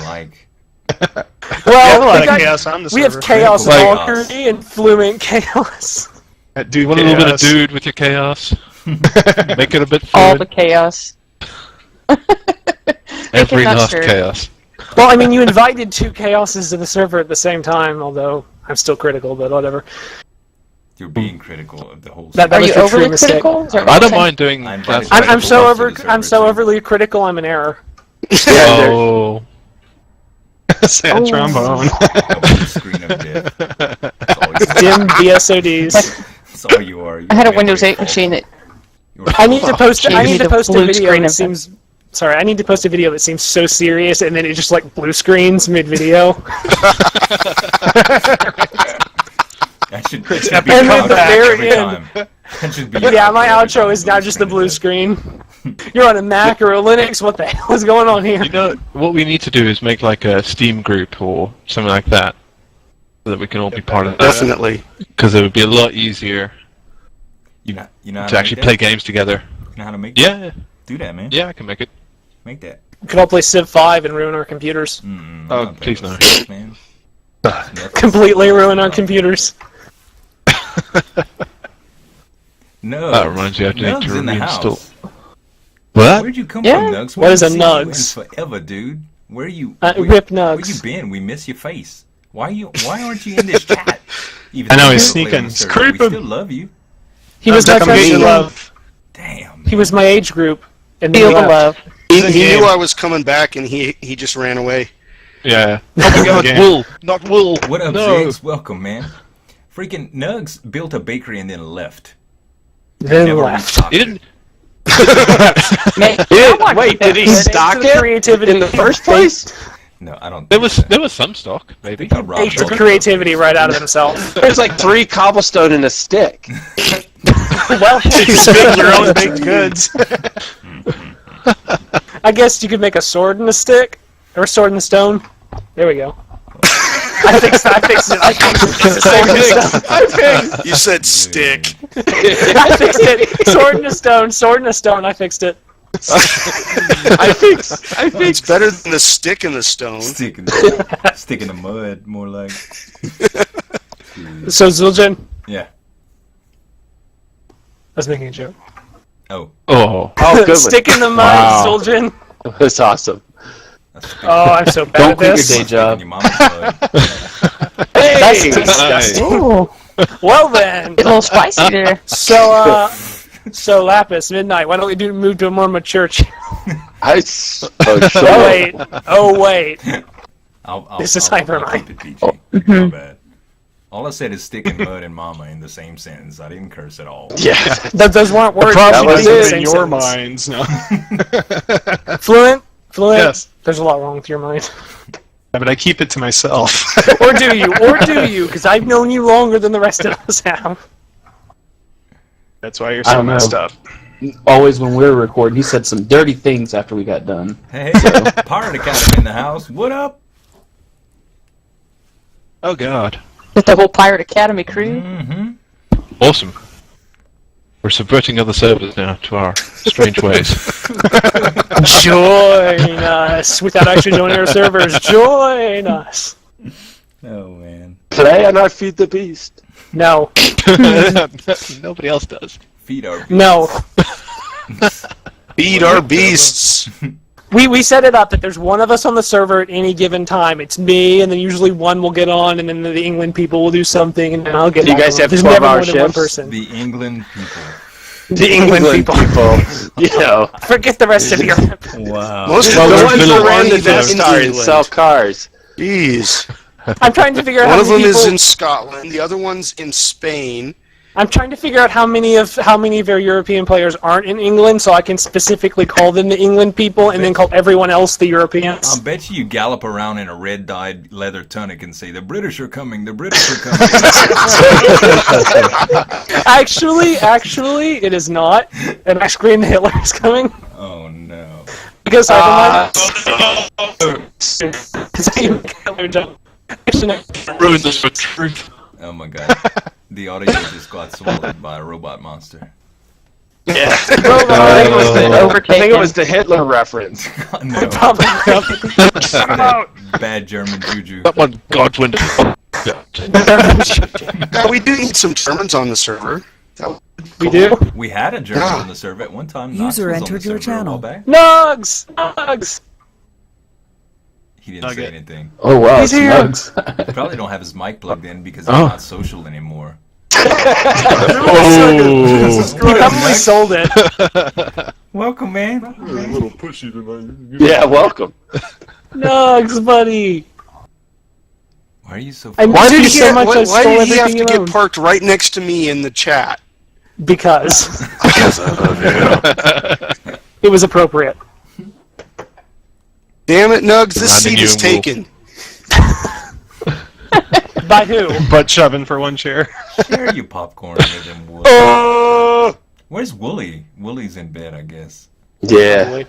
Speaker 4: Well,
Speaker 10: a lot of chaos on the
Speaker 4: we have
Speaker 10: server.
Speaker 4: Chaos
Speaker 1: Like-
Speaker 4: Valkyrie and Fluent Chaos.
Speaker 10: Dude,
Speaker 7: You want a little bit of dude with your chaos? Make it a bit
Speaker 6: All
Speaker 7: fluid.
Speaker 6: the chaos.
Speaker 7: Every
Speaker 6: not
Speaker 7: last
Speaker 6: sure.
Speaker 7: chaos.
Speaker 4: Well, I mean, you invited 2 Chaoses to the server at the same time, although I'm still critical, but whatever.
Speaker 1: You're being critical of the whole.
Speaker 4: That
Speaker 6: Are
Speaker 4: was
Speaker 6: you
Speaker 4: a true
Speaker 6: overly
Speaker 4: mistake.
Speaker 6: critical? Is that what
Speaker 7: I
Speaker 6: you're
Speaker 7: don't
Speaker 6: saying?
Speaker 7: mind doing.
Speaker 1: I'm
Speaker 7: that.
Speaker 4: I'm so
Speaker 1: Most of
Speaker 4: over.
Speaker 1: the
Speaker 4: I'm so
Speaker 1: servers,
Speaker 4: overly critical. I'm an error.
Speaker 7: Oh.
Speaker 10: Sad trombone.
Speaker 1: A blue screen of death. That's all you are.
Speaker 4: Dim BSODs.
Speaker 1: That's all you are.
Speaker 6: I had a Windows 8 machine that
Speaker 4: I need to post. I need to post a
Speaker 6: Blue
Speaker 4: video
Speaker 6: screen
Speaker 4: that
Speaker 6: of-
Speaker 4: seems. Sorry, I need to post a video that seems so serious, and then it just like blue screens mid-video.
Speaker 1: That should be
Speaker 10: epic
Speaker 1: the
Speaker 4: And then the
Speaker 10: comeback
Speaker 4: very
Speaker 1: every
Speaker 4: end.
Speaker 1: time. That should be
Speaker 4: Yeah, my
Speaker 1: every
Speaker 4: outro
Speaker 1: time
Speaker 4: is now just the blue
Speaker 1: is
Speaker 4: screen. You're on a Mac or a Linux. What the hell is going on here?
Speaker 7: You know what we need to do is make like a Steam group or something like that, so that we can all be part of that.
Speaker 8: Definitely.
Speaker 7: Because it would be a lot easier
Speaker 1: You know how
Speaker 7: to actually
Speaker 1: make
Speaker 7: play
Speaker 1: that?
Speaker 7: games together.
Speaker 1: You know how to make that?
Speaker 7: Yeah,
Speaker 1: Do that, man.
Speaker 7: yeah, I can make it.
Speaker 1: Make that.
Speaker 4: We could all play Civ 5 and ruin our computers.
Speaker 1: I'm
Speaker 7: Oh,
Speaker 1: not
Speaker 7: please
Speaker 1: playing
Speaker 7: no.
Speaker 1: with Civ, man. Netflix.
Speaker 4: Completely ruin our computers.
Speaker 1: No.
Speaker 7: That reminds me, I need
Speaker 1: Nugs
Speaker 7: to
Speaker 1: in the
Speaker 7: reinstall.
Speaker 1: house.
Speaker 7: What?
Speaker 1: Where'd you come
Speaker 6: Yeah.
Speaker 1: from, Nugs?
Speaker 4: What is a
Speaker 1: We haven't
Speaker 4: Nugs?
Speaker 1: seen you in forever, dude. Where are you?
Speaker 4: Rip
Speaker 1: Where
Speaker 4: Nugs.
Speaker 1: you been? We miss your face. Why aren't you in this chat? Even
Speaker 10: I know,
Speaker 1: though
Speaker 10: he's
Speaker 1: you don't play
Speaker 10: sneaking.
Speaker 1: on the server,
Speaker 10: Creep
Speaker 1: we
Speaker 10: him.
Speaker 1: still love you.
Speaker 4: He was my
Speaker 10: Come get your
Speaker 4: freshman.
Speaker 10: love.
Speaker 1: Damn.
Speaker 4: He was my age group. And then
Speaker 6: Feel
Speaker 4: he
Speaker 6: the
Speaker 4: left.
Speaker 6: love.
Speaker 8: He
Speaker 10: game.
Speaker 8: knew I was coming back, and he just ran away.
Speaker 7: Yeah. Oh my god,
Speaker 10: Game.
Speaker 7: wool! Not wool!
Speaker 1: What up,
Speaker 7: No!
Speaker 1: Ziggs? Welcome, man. Freaking Nugs built a bakery and then left.
Speaker 4: Then
Speaker 1: Never
Speaker 4: left.
Speaker 1: restocked
Speaker 7: He
Speaker 1: it.
Speaker 7: didn't.
Speaker 2: Wait, did he stock
Speaker 4: It's the
Speaker 2: it
Speaker 4: creativity.
Speaker 2: in the first place?
Speaker 1: No, I don't.
Speaker 7: There
Speaker 1: think
Speaker 7: was there was some stock, maybe.
Speaker 1: I robbed
Speaker 4: Takes the
Speaker 1: all
Speaker 4: creativity right out of himself.
Speaker 2: There's like 3 cobblestone and a stick.
Speaker 4: Well,
Speaker 10: You spit your own baked goods.
Speaker 4: I guess you could make a sword and a stick, or a sword and a stone. There we go. I fixed it. It's a sword and a stone.
Speaker 8: You said stick.
Speaker 4: I fixed it. Sword and a stone. Sword and a stone. I fixed it.
Speaker 2: I fixed.
Speaker 8: It's better than the stick in the stone.
Speaker 1: Stick in the mud, more like.
Speaker 4: So Zuljan, I
Speaker 1: Yeah.
Speaker 4: was making a joke.
Speaker 1: Oh.
Speaker 7: Oh.
Speaker 2: Oh, good one.
Speaker 4: Stick in the mud,
Speaker 2: Wow.
Speaker 4: Zuljan.
Speaker 2: That's awesome.
Speaker 1: That's
Speaker 4: Oh, I'm so bad
Speaker 2: Don't
Speaker 4: at
Speaker 2: quit your
Speaker 4: this.
Speaker 2: day job.
Speaker 1: Your mama's mud.
Speaker 2: Hey!
Speaker 4: That's
Speaker 7: Nice.
Speaker 4: disgusting. Well then,
Speaker 6: A little spicy there.
Speaker 4: so Lapis, Midnight. Why don't we move to a more mature channel?
Speaker 2: Oh,
Speaker 4: Oh
Speaker 2: sure.
Speaker 4: wait. Oh wait.
Speaker 1: I'll,
Speaker 4: This is
Speaker 1: I'll
Speaker 4: Hypermine.
Speaker 1: keep it PG. My bad. All I said is stick and mud and mama in the same sentence. I didn't curse at all.
Speaker 2: Yeah.
Speaker 4: Those weren't words.
Speaker 10: Problem
Speaker 2: was
Speaker 10: is
Speaker 4: in the
Speaker 2: it.
Speaker 4: same
Speaker 10: in your
Speaker 4: sentence.
Speaker 10: minds. No.
Speaker 4: Fluent.
Speaker 10: Yes.
Speaker 4: There's a lot wrong with your mind.
Speaker 10: Yeah, but I keep it to myself.
Speaker 4: Or do you? Because I've known you longer than the rest of us have.
Speaker 10: That's why you're
Speaker 3: I
Speaker 10: so
Speaker 3: don't know.
Speaker 10: messed up.
Speaker 3: Always when we were recording, he said some dirty things after we got done.
Speaker 1: Hey, Pirate Academy in the house. What up?
Speaker 7: Oh god.
Speaker 6: With the whole Pirate Academy crew.
Speaker 1: Mm-hmm.
Speaker 7: Awesome. We're subverting other servers now to our strange ways.
Speaker 4: Join us without actually joining our servers. Join us.
Speaker 1: Oh man.
Speaker 2: Play and I feed the beast.
Speaker 4: No.
Speaker 7: Nobody else does.
Speaker 1: Feed our
Speaker 4: No.
Speaker 8: Feed our beasts.
Speaker 4: We set it up that there's one of us on the server at any given time. It's me, and then usually one will get on, and then the England people will do something, and then I'll get
Speaker 2: Do you
Speaker 4: back
Speaker 2: guys
Speaker 4: on.
Speaker 2: have
Speaker 4: There's never
Speaker 2: 12-hour
Speaker 4: more than one
Speaker 2: shifts?
Speaker 4: person.
Speaker 1: The England people.
Speaker 4: The England people.
Speaker 2: You know.
Speaker 4: Forget the rest of Europe.
Speaker 1: Wow.
Speaker 8: Most
Speaker 2: Well,
Speaker 8: of
Speaker 2: the
Speaker 8: those
Speaker 2: ones
Speaker 8: people
Speaker 2: that ran
Speaker 8: aren't
Speaker 2: the
Speaker 8: even
Speaker 2: Death
Speaker 8: in
Speaker 2: Star and
Speaker 8: England.
Speaker 2: sell cars.
Speaker 8: Jeez.
Speaker 4: I'm trying to figure out
Speaker 8: One
Speaker 4: how
Speaker 8: of
Speaker 4: many
Speaker 8: them
Speaker 4: people...
Speaker 8: is in Scotland. The other one's in Spain.
Speaker 4: I'm trying to figure out how many of our European players aren't in England, so I can specifically call them the England people, and then call everyone else the Europeans.
Speaker 1: I'll bet you gallop around in a red-dyed leather tunic and say, "The British are coming. The British are coming."
Speaker 4: Actually, it is not. And I scream, "Hitler is coming."
Speaker 1: Oh no!
Speaker 4: Because I
Speaker 7: Ruin this for truth.
Speaker 1: Oh my god! The audio just got swallowed by a robot monster.
Speaker 2: Yeah.
Speaker 6: I
Speaker 2: think it was the Hitler reference.
Speaker 1: No.
Speaker 4: Probably.
Speaker 1: Bad German juju.
Speaker 7: Someone Godwin.
Speaker 8: We do need some Germans on the server.
Speaker 4: We do?
Speaker 1: We had a German on the server at one time. Knox
Speaker 9: User
Speaker 1: was on
Speaker 9: entered
Speaker 1: the
Speaker 9: your
Speaker 1: server a while
Speaker 9: channel.
Speaker 1: back.
Speaker 4: Nugs!
Speaker 1: He didn't say anything.
Speaker 3: Oh wow,
Speaker 4: He's
Speaker 3: it's
Speaker 4: here.
Speaker 3: Nugs.
Speaker 1: He probably don't have his mic plugged in because he's not social anymore.
Speaker 4: He probably sold it.
Speaker 1: Welcome, man.
Speaker 11: A little pushy tonight.
Speaker 2: Yeah, welcome.
Speaker 4: Nugs, buddy.
Speaker 1: Why are you so?
Speaker 4: I
Speaker 8: Why did
Speaker 4: miss you so much I
Speaker 8: why
Speaker 4: stole
Speaker 8: did he have
Speaker 4: everything
Speaker 8: to
Speaker 4: you
Speaker 8: get
Speaker 4: owned.
Speaker 8: parked right next to me in the chat?
Speaker 4: Because
Speaker 11: Because I love you.
Speaker 4: it was appropriate.
Speaker 8: Damn it, Nugs, this
Speaker 7: Landing
Speaker 8: seat
Speaker 7: you
Speaker 8: is
Speaker 7: in
Speaker 8: taken.
Speaker 4: By who?
Speaker 10: Butt shoving for one chair.
Speaker 1: Share you popcorn with him, Wooly. Where's Wooly? Wooly's in bed, I guess.
Speaker 2: Yeah.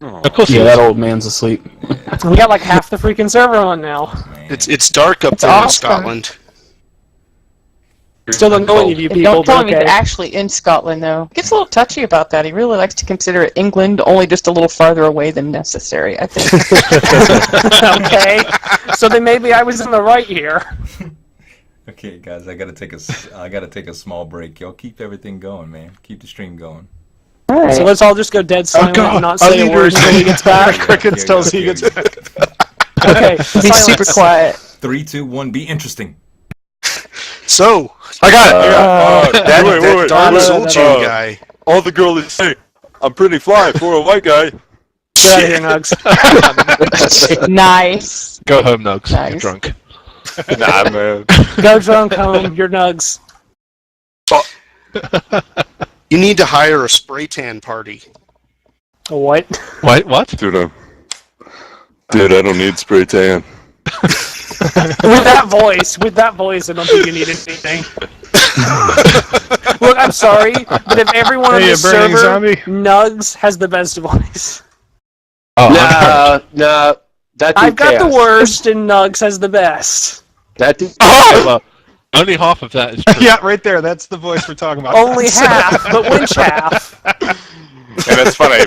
Speaker 7: Of course,
Speaker 3: Yeah, that old man's asleep.
Speaker 4: We got like half the freaking server on now.
Speaker 1: Man.
Speaker 8: It's dark up there in
Speaker 6: awesome.
Speaker 8: Scotland.
Speaker 4: Still don't know any of you people.
Speaker 6: Don't tell
Speaker 4: but
Speaker 6: him he's
Speaker 4: okay.
Speaker 6: actually in Scotland, though. He gets a little touchy about that. He really likes to consider England only just a little farther away than necessary, I think.
Speaker 4: Okay. So then maybe I was in the right here.
Speaker 1: Okay, guys, I gotta take a small break. Y'all keep everything going, man. Keep the stream going.
Speaker 6: All right.
Speaker 4: So let's all just go dead silent
Speaker 10: God,
Speaker 4: and not
Speaker 10: our
Speaker 4: say a word
Speaker 10: leaders.
Speaker 4: until he gets back.
Speaker 10: Crickets tells he gets back.
Speaker 4: Okay.
Speaker 6: Be
Speaker 4: silence.
Speaker 6: super quiet.
Speaker 1: 3, 2, 1. Be interesting.
Speaker 8: So,
Speaker 11: I got it.
Speaker 8: that
Speaker 11: wait.
Speaker 8: Don
Speaker 11: Wait.
Speaker 8: Zuljan guy.
Speaker 11: All the girls say, I'm pretty fly for a white guy.
Speaker 4: Get out of here, Nugs.
Speaker 6: Nice.
Speaker 7: Go home, Nugs.
Speaker 6: Nice.
Speaker 7: You're drunk.
Speaker 11: Nah, man.
Speaker 4: Go drunk home. You're Nugs.
Speaker 8: You need to hire a spray tan party.
Speaker 4: A what?
Speaker 7: Wait, what?
Speaker 11: Dude, I don't need spray tan.
Speaker 4: With that voice, I don't think you need anything. Look, I'm sorry, but if everyone on
Speaker 10: Hey,
Speaker 4: the
Speaker 10: you burning
Speaker 4: server,
Speaker 10: zombie.
Speaker 4: Nugs has the best voice.
Speaker 7: Oh,
Speaker 2: No, that dude
Speaker 4: I've got the
Speaker 2: chaos.
Speaker 4: worst, and Nugs has the best.
Speaker 2: That dude.
Speaker 7: okay, well, only half of that is true.
Speaker 10: Yeah, right there. That's the voice we're talking about.
Speaker 4: Only half, but which half?
Speaker 11: And it's funny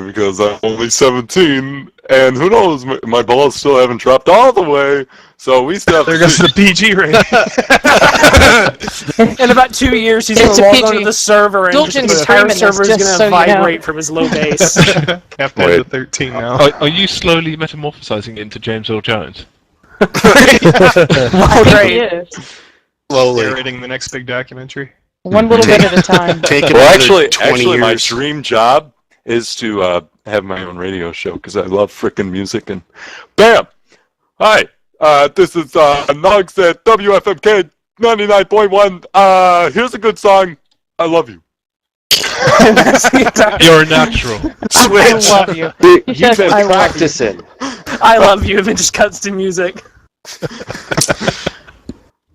Speaker 11: because I'm only 17, and who knows, my balls still haven't dropped all the way, so we still have
Speaker 10: There
Speaker 11: to
Speaker 10: goes
Speaker 11: see.
Speaker 10: the PG rating.
Speaker 4: In about 2 years, he's
Speaker 6: It's
Speaker 4: going to
Speaker 6: a
Speaker 4: log
Speaker 6: PG.
Speaker 4: onto the server, and just the
Speaker 6: Dulcin's
Speaker 4: entire
Speaker 6: screaming this,
Speaker 4: server is
Speaker 6: just
Speaker 4: going to
Speaker 6: so you know.
Speaker 4: vibrate from his low bass.
Speaker 10: Have to
Speaker 11: Wait.
Speaker 10: have the 13 now.
Speaker 7: Are you slowly metamorphosizing into James Earl Jones?
Speaker 6: I think
Speaker 4: Great.
Speaker 6: he is.
Speaker 8: Slowly.
Speaker 10: Narrating the next big documentary.
Speaker 6: One little bit at a time.
Speaker 8: Take it
Speaker 11: Well,
Speaker 8: another 20
Speaker 11: actually, my
Speaker 8: years.
Speaker 11: dream job is to have my own radio show because I love frickin' music. And bam! Hi, this is Nugs at WFMK 99.1. Here's a good song. I love you.
Speaker 7: You're a natural.
Speaker 6: I
Speaker 8: Switch.
Speaker 6: love you.
Speaker 2: Dude,
Speaker 6: He
Speaker 2: you've
Speaker 6: says,
Speaker 2: been
Speaker 6: "I love you."
Speaker 2: practicing.
Speaker 4: I love you, and it just cuts to music.
Speaker 6: You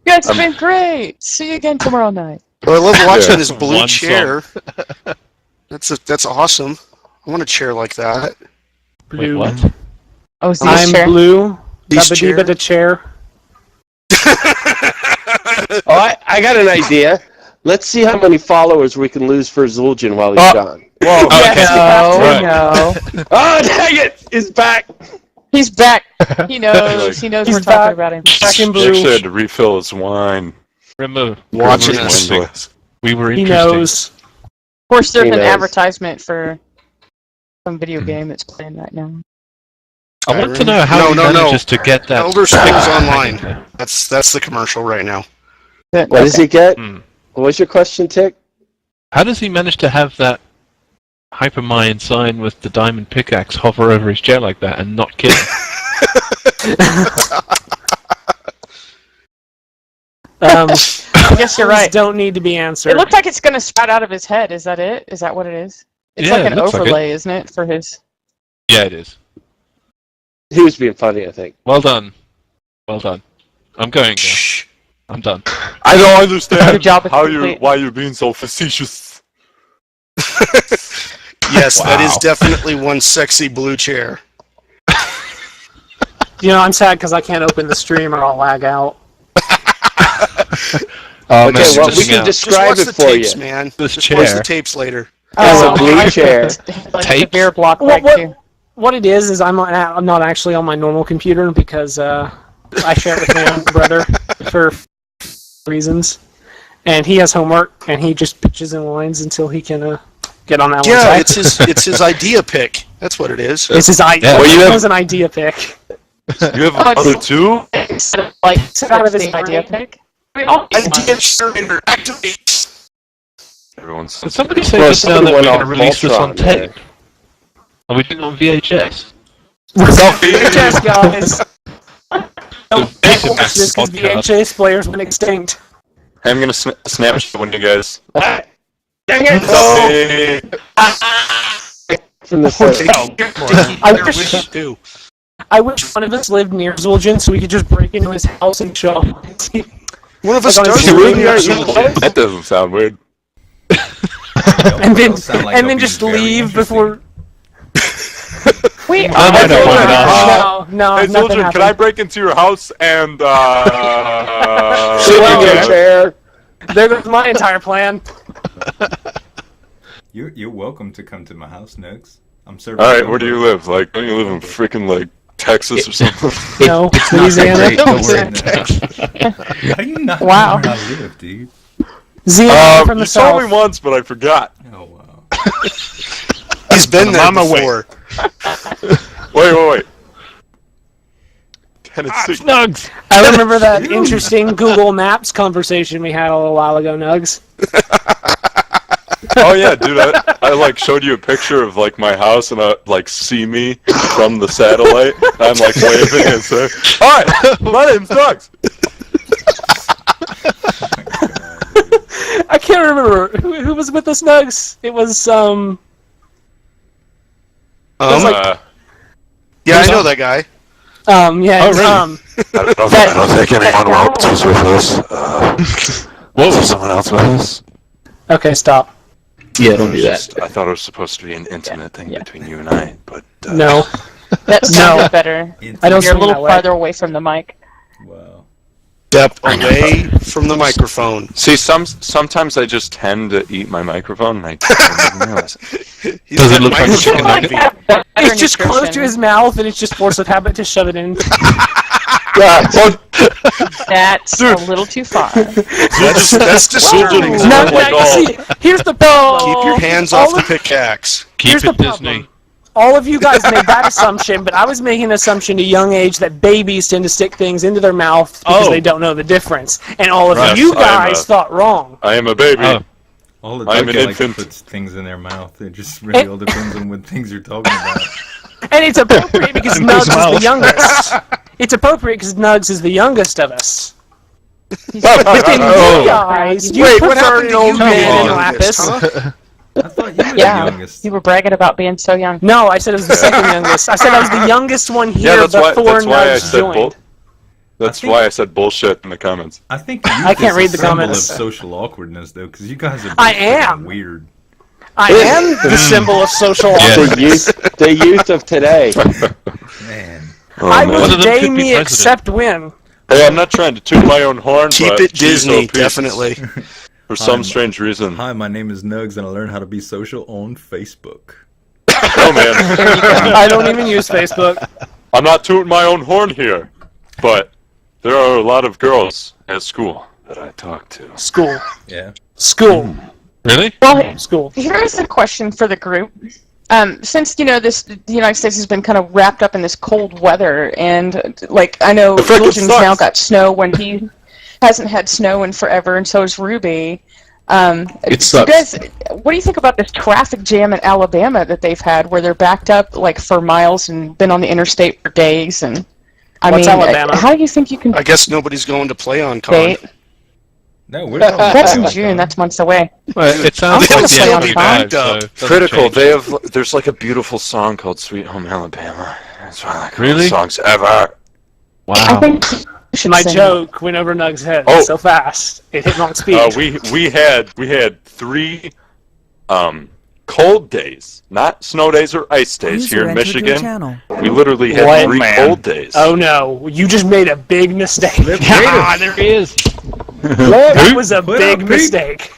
Speaker 6: guys have been great. See you again tomorrow night.
Speaker 8: Well, I love watching
Speaker 11: Yeah.
Speaker 8: this blue
Speaker 7: One
Speaker 8: chair. That's awesome. I want a chair like that.
Speaker 7: Wait,
Speaker 4: Blue.
Speaker 7: what?
Speaker 6: Oh, Z
Speaker 4: I'm
Speaker 6: chair.
Speaker 4: blue.
Speaker 8: These
Speaker 4: Dabba the chair.
Speaker 2: Oh, I got an idea. Let's see how many followers we can lose for Zuljan while he's gone.
Speaker 11: Whoa.
Speaker 4: Yes,
Speaker 7: Right.
Speaker 6: No.
Speaker 2: Oh, dang it! He's back!
Speaker 6: He's back. He knows. He knows
Speaker 4: He's
Speaker 6: we're talking
Speaker 4: back.
Speaker 6: about him.
Speaker 4: Back in
Speaker 11: He
Speaker 4: blue.
Speaker 11: actually had to refill his wine.
Speaker 7: Remember,
Speaker 8: Watching
Speaker 11: Wine
Speaker 8: us.
Speaker 11: glass.
Speaker 7: we were
Speaker 4: He
Speaker 7: interesting.
Speaker 4: knows.
Speaker 6: Of course, there's
Speaker 2: He
Speaker 6: an
Speaker 2: knows.
Speaker 6: advertisement for some video game that's playing right now.
Speaker 7: I want to know how
Speaker 8: No,
Speaker 7: he
Speaker 8: no, no.
Speaker 7: manages to get that.
Speaker 8: Elder Springs Online. That's the commercial right now.
Speaker 2: What does he get?
Speaker 7: Hmm.
Speaker 2: What was your question, Tick?
Speaker 7: How does he manage to have that Hypermine sign with the diamond pickaxe hover over his chair like that and not kill him.
Speaker 6: I guess you're right.
Speaker 4: Don't need to be answered.
Speaker 6: It looked like it's going to spout out of his head. Is that it? Is that what it is? It's
Speaker 7: Yeah,
Speaker 6: like
Speaker 7: it
Speaker 6: an
Speaker 7: looks like
Speaker 6: overlay, isn't it, for his...
Speaker 7: Yeah, it is.
Speaker 2: He was being funny, I think.
Speaker 7: Well done. Well done. I'm going now. I'm done.
Speaker 11: I don't understand
Speaker 6: Good job, it's
Speaker 11: how
Speaker 6: complete.
Speaker 11: why you're being so facetious.
Speaker 8: Yes, that is
Speaker 7: Wow.
Speaker 8: definitely one sexy blue chair.
Speaker 4: You know, I'm sad because I can't open the stream or I'll lag out.
Speaker 2: Okay,
Speaker 7: man,
Speaker 2: well,
Speaker 7: just
Speaker 2: we can
Speaker 7: out.
Speaker 8: Just
Speaker 2: describe
Speaker 8: watch
Speaker 2: it
Speaker 8: the
Speaker 2: for
Speaker 8: tapes,
Speaker 2: you.
Speaker 8: man.
Speaker 7: This
Speaker 8: Just watch the
Speaker 7: chair.
Speaker 8: tapes later.
Speaker 2: It's a blue chair.
Speaker 6: Like
Speaker 7: Tape?
Speaker 6: the beer block
Speaker 4: What,
Speaker 6: leg, too.
Speaker 4: what it is I'm not actually on my normal computer because I share it with my own brother for reasons. And he has homework, and he just pitches in lines until he can get on that one
Speaker 8: Yeah,
Speaker 4: side.
Speaker 8: it's his idea pick. That's what it is.
Speaker 4: It's his idea.
Speaker 7: Yeah.
Speaker 11: Well, you
Speaker 4: It
Speaker 11: have-
Speaker 4: was an idea pick.
Speaker 11: You have
Speaker 6: Oh,
Speaker 11: other two?
Speaker 6: Instead of, like,
Speaker 4: out of his
Speaker 6: the idea
Speaker 4: brain.
Speaker 6: pick. I mean, all
Speaker 8: Idea generator activate.
Speaker 11: Everyone's.
Speaker 7: Did somebody say
Speaker 2: Well,
Speaker 7: just now that
Speaker 2: somebody
Speaker 7: we're
Speaker 2: went
Speaker 7: going to
Speaker 2: off
Speaker 7: release this on
Speaker 2: Voltron there.
Speaker 7: tape? Are we doing it on VHS?
Speaker 4: VHS, guys.
Speaker 7: Betamax
Speaker 4: Watch this because
Speaker 7: podcast.
Speaker 4: VHS players went extinct.
Speaker 11: I'm gonna Snapchat one of you guys.
Speaker 6: Dang it!
Speaker 11: Hey.
Speaker 2: From the set.
Speaker 4: I wish one of us lived near Zul'jin so we could just break into his house and show him.
Speaker 8: One of us
Speaker 4: Like on
Speaker 8: does
Speaker 4: his
Speaker 8: really
Speaker 4: radio
Speaker 8: are
Speaker 4: show.
Speaker 11: That doesn't sound weird.
Speaker 4: and then
Speaker 1: Sound like
Speaker 4: and
Speaker 1: it'll
Speaker 4: then
Speaker 1: be
Speaker 4: just
Speaker 1: very
Speaker 4: leave
Speaker 1: interesting.
Speaker 4: before.
Speaker 6: We
Speaker 7: No, no, no,
Speaker 4: No, no,
Speaker 11: Hey,
Speaker 4: nothing
Speaker 11: Soldier,
Speaker 4: happened.
Speaker 11: can I break into your house and
Speaker 2: Sit in your
Speaker 4: Well,
Speaker 2: chair.
Speaker 4: There goes my entire plan.
Speaker 1: You're welcome to come to my house, Nugs. I'm serving.
Speaker 11: All right, where do you live? Like, don't you live in freaking like Texas or something?
Speaker 4: No,
Speaker 3: It's not that
Speaker 4: Louisiana.
Speaker 3: great, don't worry.
Speaker 1: How do you not
Speaker 6: Wow.
Speaker 1: know where I live, dude?
Speaker 4: Zia from the
Speaker 11: You told me
Speaker 4: south.
Speaker 11: once, but I forgot.
Speaker 1: Oh wow.
Speaker 8: He's been there
Speaker 10: Mama
Speaker 8: before.
Speaker 11: Wait. Tennessee.
Speaker 7: Nugs!
Speaker 4: I remember that interesting Google Maps conversation we had a little while ago, Nugs.
Speaker 11: Oh yeah, dude. I like showed you a picture of like my house, and like see me from the satellite. I'm like waving and saying, "Hi, my name's Doug."
Speaker 4: I can't remember who was with us, Nugs. It was
Speaker 8: Yeah, I know that guy.
Speaker 4: yeah, it's,
Speaker 11: I don't think anyone else was with us. Was someone else with us?
Speaker 4: Okay, stop.
Speaker 3: Yeah, don't do that.
Speaker 11: I thought it was supposed to be an intimate thing between you and I, but
Speaker 4: No.
Speaker 6: That sounded better.
Speaker 4: I don't
Speaker 6: You're a
Speaker 4: swing
Speaker 6: little
Speaker 4: that way.
Speaker 6: farther away from the mic.
Speaker 1: Wow.
Speaker 8: Step away from the microphone.
Speaker 11: See, sometimes I just tend to eat my microphone, and I don't even realize it.
Speaker 8: He's
Speaker 7: Does
Speaker 8: got
Speaker 7: it look like a
Speaker 8: microphone
Speaker 7: chicken nugget?
Speaker 8: envy.
Speaker 6: Better
Speaker 4: It's just close to
Speaker 6: nutrition.
Speaker 4: his mouth, and it's just force of habit to shove it in.
Speaker 6: That's a little too far.
Speaker 8: That's disorderly.
Speaker 4: No,
Speaker 11: like
Speaker 4: no,
Speaker 11: all-
Speaker 4: see, here's the problem.
Speaker 8: Keep your hands off the pickaxe.
Speaker 4: Here's
Speaker 7: Keep
Speaker 4: the
Speaker 7: it Disney.
Speaker 4: problem. All of you guys made that assumption, but I was making an assumption at a young age that babies tend to stick things into their mouth because they don't know the difference. And all of
Speaker 11: Right.
Speaker 4: you
Speaker 11: I'm
Speaker 4: guys thought wrong.
Speaker 11: I am a baby.
Speaker 7: Oh.
Speaker 1: All the
Speaker 11: I'm
Speaker 1: time
Speaker 11: an
Speaker 1: like
Speaker 11: infant.
Speaker 1: puts things in their mouth. It just really all depends on what things you're talking about.
Speaker 4: And it's appropriate because Nugs is the youngest. It's appropriate because Nugs is the youngest of us. But then you guys, you
Speaker 8: Wait, what
Speaker 4: prefer
Speaker 8: happened
Speaker 4: an
Speaker 8: to
Speaker 4: old
Speaker 8: you
Speaker 4: man
Speaker 8: being
Speaker 4: in
Speaker 8: the
Speaker 4: Lapis.
Speaker 8: youngest, huh?
Speaker 1: I thought you were
Speaker 6: Yeah.
Speaker 1: the youngest.
Speaker 6: You were bragging about being so young.
Speaker 4: No, I said it was the second youngest. I said I was the youngest one
Speaker 11: Yeah,
Speaker 4: here
Speaker 11: that's why.
Speaker 4: before
Speaker 11: That's why I
Speaker 4: Nugs
Speaker 11: said
Speaker 4: joined.
Speaker 11: That's why I said bullshit in the comments.
Speaker 1: I think youth
Speaker 4: I can't
Speaker 1: is
Speaker 4: read
Speaker 1: a
Speaker 4: the
Speaker 1: symbol
Speaker 4: comments.
Speaker 1: of social awkwardness, though, because you guys are
Speaker 4: I
Speaker 1: both
Speaker 4: am.
Speaker 1: freaking weird.
Speaker 4: I am the symbol of social
Speaker 7: Yeah.
Speaker 4: awkwardness.
Speaker 2: The youth of today.
Speaker 1: Man.
Speaker 11: Oh,
Speaker 4: I
Speaker 11: man.
Speaker 4: was
Speaker 7: One of them
Speaker 4: day
Speaker 7: could be
Speaker 4: me
Speaker 7: president.
Speaker 4: except win.
Speaker 11: Hey, I'm not trying to toot my own horn.
Speaker 8: Keep
Speaker 11: but
Speaker 8: it
Speaker 11: geez,
Speaker 8: Disney,
Speaker 11: oh, Pete,
Speaker 8: definitely.
Speaker 11: For some strange reason.
Speaker 1: Hi, my name is Nugs, and I learned how to be social on Facebook.
Speaker 11: Oh man,
Speaker 4: I don't even use Facebook.
Speaker 11: I'm not tooting my own horn here, but there are a lot of girls at school that I talk to.
Speaker 4: School.
Speaker 1: Yeah.
Speaker 4: School.
Speaker 7: Really?
Speaker 6: Well,
Speaker 4: School.
Speaker 6: here's a question for the group. Since the United States has been kind of wrapped up in this cold weather, and like I know
Speaker 11: frickin'
Speaker 6: Wilton's
Speaker 11: sucks.
Speaker 6: now got snow when he hasn't had snow in forever, and so has Ruby.
Speaker 3: It sucks.
Speaker 6: You guys, what do you think about this traffic jam in Alabama that they've had, where they're backed up like for miles and been on the interstate for days? And
Speaker 4: What's Alabama?
Speaker 6: How do you think you can?
Speaker 8: I guess nobody's going to play on con.
Speaker 1: No, we're going
Speaker 6: That's in June. That's months away.
Speaker 7: Well, it sounds
Speaker 6: I'm
Speaker 7: like
Speaker 6: gonna play on
Speaker 7: the
Speaker 6: con.
Speaker 7: drive, so it doesn't
Speaker 11: Critical.
Speaker 7: change.
Speaker 11: There's like a beautiful song called "Sweet Home Alabama." That's one of the
Speaker 7: Really?
Speaker 11: coolest songs ever.
Speaker 7: Wow.
Speaker 6: I think you should
Speaker 4: My
Speaker 6: sing
Speaker 4: joke went over Nug's head so fast it hit wrong speed.
Speaker 11: We had 3 cold days, not snow days or ice days here in Michigan. We literally had 3 cold days.
Speaker 4: Oh no, you just made a big mistake.
Speaker 5: There he is.
Speaker 4: That was a big mistake.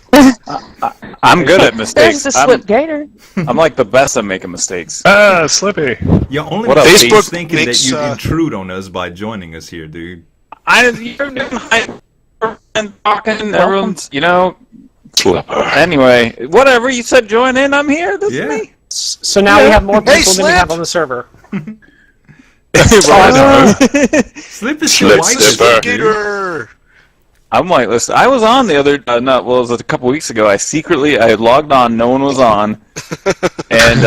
Speaker 12: I'm good at mistakes.
Speaker 6: There's the slip gator.
Speaker 12: I'm like the best at making mistakes.
Speaker 10: Slippy.
Speaker 1: You're only
Speaker 12: What up,
Speaker 1: Facebook
Speaker 12: Steve?
Speaker 1: thinking that
Speaker 8: makes,
Speaker 1: you intrude on us by joining us here, dude.
Speaker 12: You're doing hyper and talking. Everyone's, Anyway, whatever. You said join in. I'm here. This is me.
Speaker 4: So now we have more people than we have on the server.
Speaker 1: Slip is the white
Speaker 11: Slipper.
Speaker 8: Gator.
Speaker 12: I'm whitelisted. I was on the other. It was a couple weeks ago. I had logged on. No one was on, and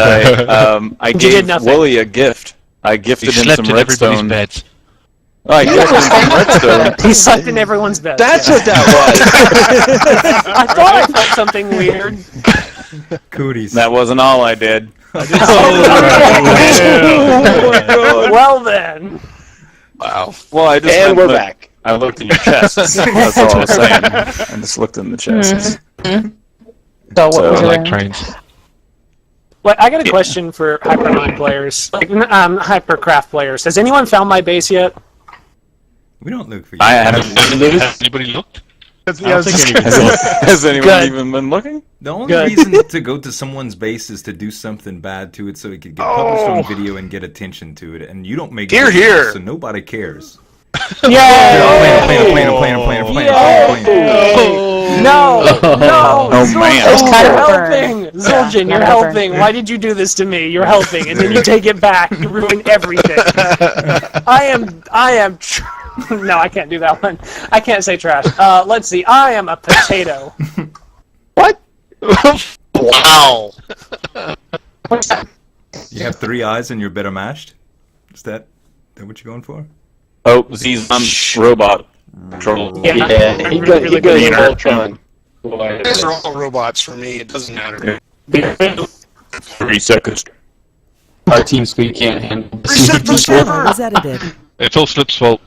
Speaker 12: I gave Wooly a gift. I gifted him some redstone.
Speaker 7: Beds.
Speaker 12: I gifted him some redstone.
Speaker 4: He slept in everyone's bed.
Speaker 2: That's what that was.
Speaker 4: I thought I felt something weird.
Speaker 1: Cooties.
Speaker 12: That wasn't all I did.
Speaker 4: Well then.
Speaker 2: Wow.
Speaker 12: Well, I just
Speaker 2: And we're back.
Speaker 12: I looked in your chests. That's all I was saying. I just looked in the chests.
Speaker 6: So what was
Speaker 7: I like
Speaker 6: it?
Speaker 7: trains.
Speaker 4: Well, I got a question for Hypermine players, like Hypercraft players. Has anyone found my base yet?
Speaker 1: We don't look for you.
Speaker 12: I haven't.
Speaker 7: Has anybody looked?
Speaker 10: Has anyone?
Speaker 12: Has anyone even been looking?
Speaker 1: The only reason to go to someone's base is to do something bad to it so it could get published on video and get attention to it. And you don't make
Speaker 8: Here,
Speaker 1: videos,
Speaker 8: here.
Speaker 1: so nobody cares.
Speaker 4: Yay!
Speaker 1: I'm playing.
Speaker 4: No!
Speaker 12: Oh man!
Speaker 4: You're helping! Zul'jin, you're helping! Why did you do this to me? You're helping, and then you take it back. You ruin everything. I am. No, I can't do that one. I can't say trash. Let's see. I am a potato.
Speaker 2: What?
Speaker 8: Wow.
Speaker 6: What's that?
Speaker 1: You have 3 eyes and you're better mashed? Is that what you're going for?
Speaker 12: Oh, Z's on robot. Troll.
Speaker 4: Yeah.
Speaker 2: He goes Voltron.
Speaker 8: These are all robots for me. It doesn't matter.
Speaker 11: 3 seconds.
Speaker 3: Our team speak can't handle
Speaker 8: Reset the server.
Speaker 9: Was edited.
Speaker 7: It's all Slip's fault.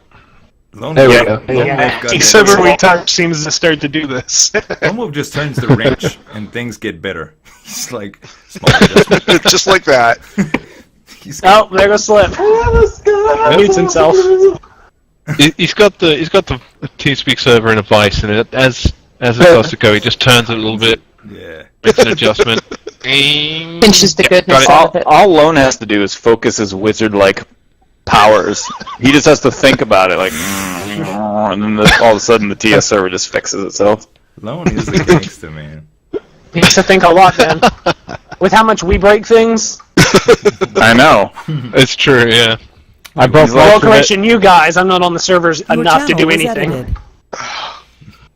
Speaker 1: Lone
Speaker 3: There we
Speaker 1: Wolf-
Speaker 3: go.
Speaker 1: Lone Wolf got that.
Speaker 10: Except every time seems to start to do this.
Speaker 1: Lone Wolf just turns the wrench and things get better. He's like, small adjustment.
Speaker 8: Just like that.
Speaker 1: He's
Speaker 4: Oh, there goes Slip. Mutes himself.
Speaker 7: He's got the TeamSpeak server in a vice, and as it starts to go, he just turns it a little bit,
Speaker 1: yeah.
Speaker 7: makes an adjustment.
Speaker 6: Pinches the goodness
Speaker 7: got
Speaker 6: out of it.
Speaker 12: All Lone has to do is focus his wizard-like powers. He just has to think about it, like, and then all of a sudden the TS server just fixes itself.
Speaker 1: Lone is a gangster, man.
Speaker 4: He has to think a lot, man. With how much we break things.
Speaker 12: I know.
Speaker 7: It's true, yeah.
Speaker 5: I broke
Speaker 4: Well, correction, you guys. I'm not on the servers
Speaker 9: Your
Speaker 4: enough to
Speaker 9: channel
Speaker 4: do
Speaker 9: was
Speaker 4: anything.
Speaker 9: edited.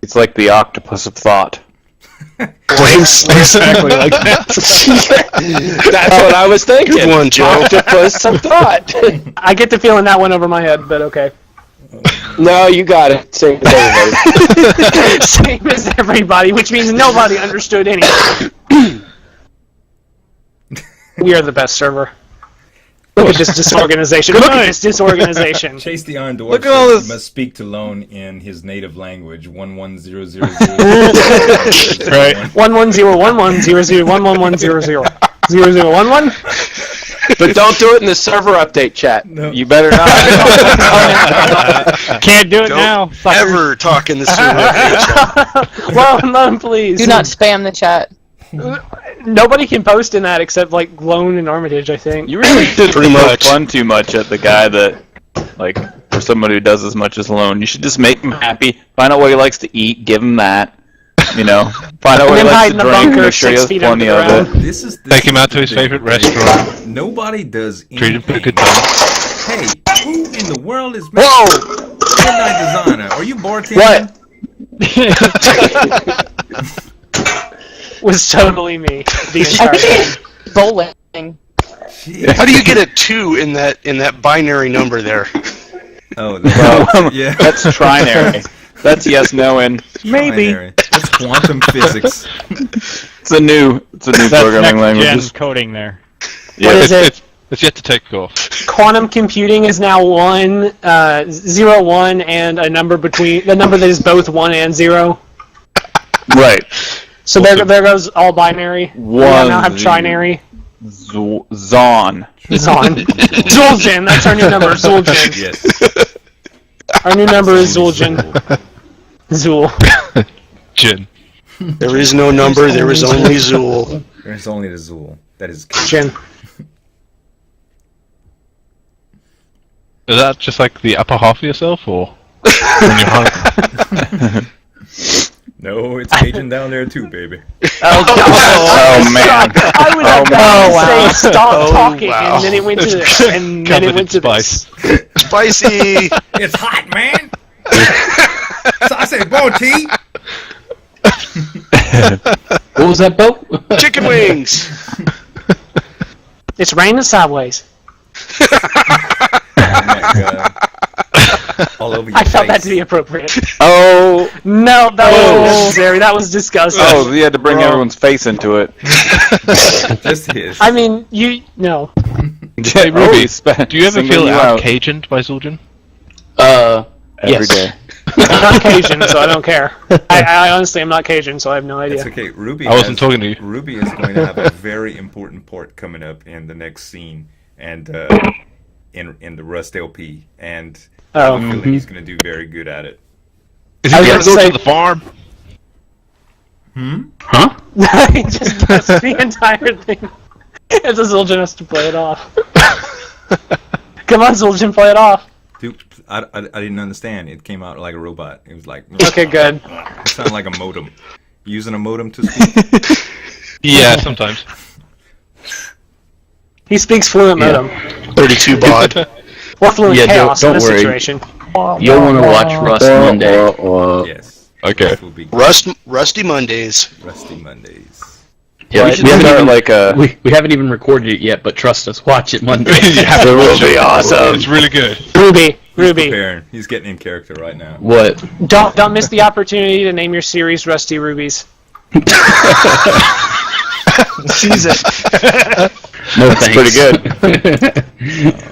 Speaker 12: It's like the octopus of thought.
Speaker 8: Claims
Speaker 10: Exactly like that.
Speaker 2: That's what I was thinking.
Speaker 8: Good one, Joe.
Speaker 2: Octopus of thought.
Speaker 4: I get the feeling that went over my head, but okay.
Speaker 2: No, you got it. Same as everybody.
Speaker 4: Same as everybody, which means nobody understood anything. We are the best server. Look at this disorganization. Look at this disorganization.
Speaker 1: Chase the Iron Dwarf.
Speaker 12: Look at all this.
Speaker 1: You must speak to Lone in his native language. 11000.
Speaker 10: Right.
Speaker 4: 1101100111000. 0011.
Speaker 2: But don't do it in the server update chat.
Speaker 1: No.
Speaker 12: You better not.
Speaker 5: Can't do it
Speaker 8: Don't
Speaker 5: now. Suckers.
Speaker 8: ever talk in the server.
Speaker 4: Lone, please.
Speaker 6: Do not spam the chat.
Speaker 4: Nobody can post in that except like Lone and Armitage, I think.
Speaker 12: You really did
Speaker 8: Pretty
Speaker 12: poke
Speaker 8: much.
Speaker 12: fun too much at the guy that, like, for somebody who does as much as Lone. You should just make him happy. Find out what he likes to eat. Give him that. You know. Find out what he
Speaker 4: And then
Speaker 12: likes
Speaker 4: hide
Speaker 12: to
Speaker 4: in the
Speaker 12: drink.
Speaker 4: bunker
Speaker 12: Make sure he
Speaker 4: 6
Speaker 12: has
Speaker 4: feet
Speaker 12: plenty of
Speaker 4: underground.
Speaker 12: it.
Speaker 1: This is
Speaker 7: Take him out to his favorite restaurant.
Speaker 1: Nobody does anything.
Speaker 7: Treat him for a good time.
Speaker 1: Hey, who in the world is Midnight Designer? Are you bartending?
Speaker 2: What?
Speaker 4: was totally me the entire time.
Speaker 6: Bowling.
Speaker 8: How do you get a 2 in that binary number there?
Speaker 1: Oh,
Speaker 12: yeah. That's trinary. That's yes, no, and maybe.
Speaker 1: It's quantum physics.
Speaker 12: It's a new programming language.
Speaker 5: Gen coding there.
Speaker 4: Yeah, what is it?
Speaker 7: It's yet to take off.
Speaker 4: Quantum computing is now 1, 0, 1, and a number between the number that is both 1 and 0.
Speaker 12: Right.
Speaker 4: So there goes all binary. We now have trinary.
Speaker 12: Zon.
Speaker 4: Zon. Zul'jin. That's our new number. Zul'jin.
Speaker 1: Yes.
Speaker 4: Our new number is Zul'jin. Zul.
Speaker 7: Jin.
Speaker 8: There is no number. There is only Zul.
Speaker 1: There's only the Zul. That is
Speaker 4: Jin.
Speaker 7: Is that just like the upper half of yourself, or when you're hungry?
Speaker 1: No, it's Cajun down there too, baby.
Speaker 4: Oh, God.
Speaker 12: Oh man!
Speaker 4: I would have say stop talking, and then it went to this, and then it went to
Speaker 7: spice.
Speaker 4: this.
Speaker 8: Spicy.
Speaker 1: It's hot, man. So I said, "Boy, T."
Speaker 3: What was that, Bo?
Speaker 8: Chicken wings.
Speaker 4: It's raining sideways.
Speaker 1: All over your
Speaker 4: I felt
Speaker 1: face.
Speaker 4: that to be appropriate.
Speaker 12: Oh
Speaker 4: No, that wasn't necessary. That was disgusting.
Speaker 12: oh! You had to bring everyone's face into it.
Speaker 1: Just his.
Speaker 4: I mean, no.
Speaker 7: Hey, Ruby,
Speaker 12: Oh,
Speaker 7: do you ever
Speaker 12: singling
Speaker 7: feel
Speaker 12: you
Speaker 7: out
Speaker 12: out.
Speaker 7: Cajuned by Zul'jin?
Speaker 12: Every day.
Speaker 4: I'm not Cajun, so I don't care. I honestly am not Cajun, so I have no idea.
Speaker 1: It's okay. Ruby.
Speaker 7: I wasn't talking to you.
Speaker 1: Ruby is going to have a very important part coming up in the next scene, and in the Rust LP, and I have a feeling he's going to do very good at it.
Speaker 7: Is he going to go to the farm?
Speaker 12: Huh?
Speaker 4: He just guessed the entire thing. It's a Zul'jin has to play it off. Come on, Zul'jin, play it off.
Speaker 1: Dude, I didn't understand. It came out like a robot. It was like...
Speaker 4: Okay, good.
Speaker 1: It sounded like a modem. Using a modem to speak?
Speaker 7: Yeah, sometimes.
Speaker 4: He speaks fluent modem.
Speaker 8: 32 baud.
Speaker 4: Or fluent chaos
Speaker 3: don't
Speaker 4: in this
Speaker 3: worry.
Speaker 4: situation.
Speaker 3: You'll want to watch Rust Monday.
Speaker 1: Yes.
Speaker 7: Okay.
Speaker 1: This will be
Speaker 8: Rusty Mondays.
Speaker 1: Rusty Mondays.
Speaker 3: Yeah,
Speaker 12: we haven't even
Speaker 3: like we haven't even recorded it yet, but trust us, watch it Monday.
Speaker 12: It will be awesome.
Speaker 7: It's really good.
Speaker 4: Ruby.
Speaker 1: Preparing. He's getting in character right now.
Speaker 3: What?
Speaker 4: Don't miss the opportunity to name your series Rusty Rubies.
Speaker 8: Jesus.
Speaker 3: No
Speaker 12: That's
Speaker 3: thanks.
Speaker 12: pretty good.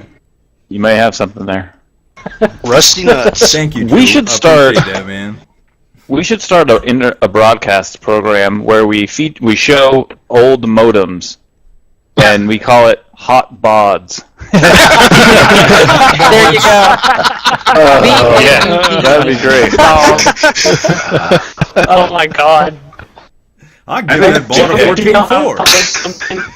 Speaker 12: You may have something there.
Speaker 8: Rusty nuts.
Speaker 1: Thank you,
Speaker 12: We
Speaker 1: Drew.
Speaker 12: should
Speaker 1: I
Speaker 12: start-
Speaker 1: appreciate that, man.
Speaker 12: We should start a broadcast program where we show old modems, and we call it Hot Bods.
Speaker 6: There you go.
Speaker 12: Yeah, that'd be great.
Speaker 4: Oh my God.
Speaker 1: I'll give that ball a 14-4.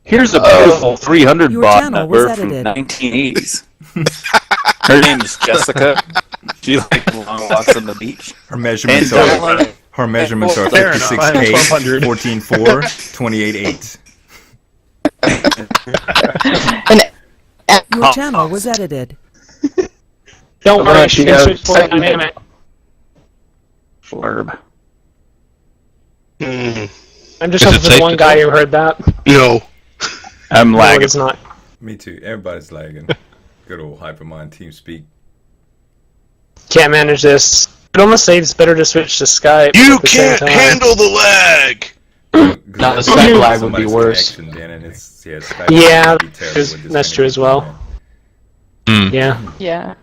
Speaker 12: Here's a beautiful 300
Speaker 9: Your
Speaker 12: baud
Speaker 9: channel was
Speaker 12: number from
Speaker 9: edited.
Speaker 12: 1980s. Her name is Jessica. She likes long walks on the beach.
Speaker 1: Her measurements
Speaker 12: And,
Speaker 1: are 56K, 14.4, 28.8.
Speaker 9: Your channel was edited.
Speaker 4: Don't worry, she can switch for
Speaker 12: second
Speaker 4: dynamic.
Speaker 12: Blurb.
Speaker 4: I'm just
Speaker 7: Is it
Speaker 4: hoping for
Speaker 7: safe
Speaker 4: the one
Speaker 7: to
Speaker 4: guy
Speaker 7: talk?
Speaker 4: who heard that.
Speaker 8: No.
Speaker 12: I'm
Speaker 4: No,
Speaker 12: lagging.
Speaker 4: it's not.
Speaker 1: Me too. Everybody's lagging. Good old Hypermine TeamSpeak.
Speaker 4: Can't manage this. I'd almost say it's better to switch to Skype.
Speaker 8: You
Speaker 4: at the same
Speaker 8: can't
Speaker 4: time.
Speaker 8: handle the lag.
Speaker 3: Not the Skype lag would be
Speaker 1: Somebody's
Speaker 3: worse.
Speaker 1: connection, Dan, and it's, Skype
Speaker 4: Yeah,
Speaker 1: would be terrible with this
Speaker 4: that's true as well.
Speaker 7: Mm.
Speaker 4: Yeah.
Speaker 6: Yeah.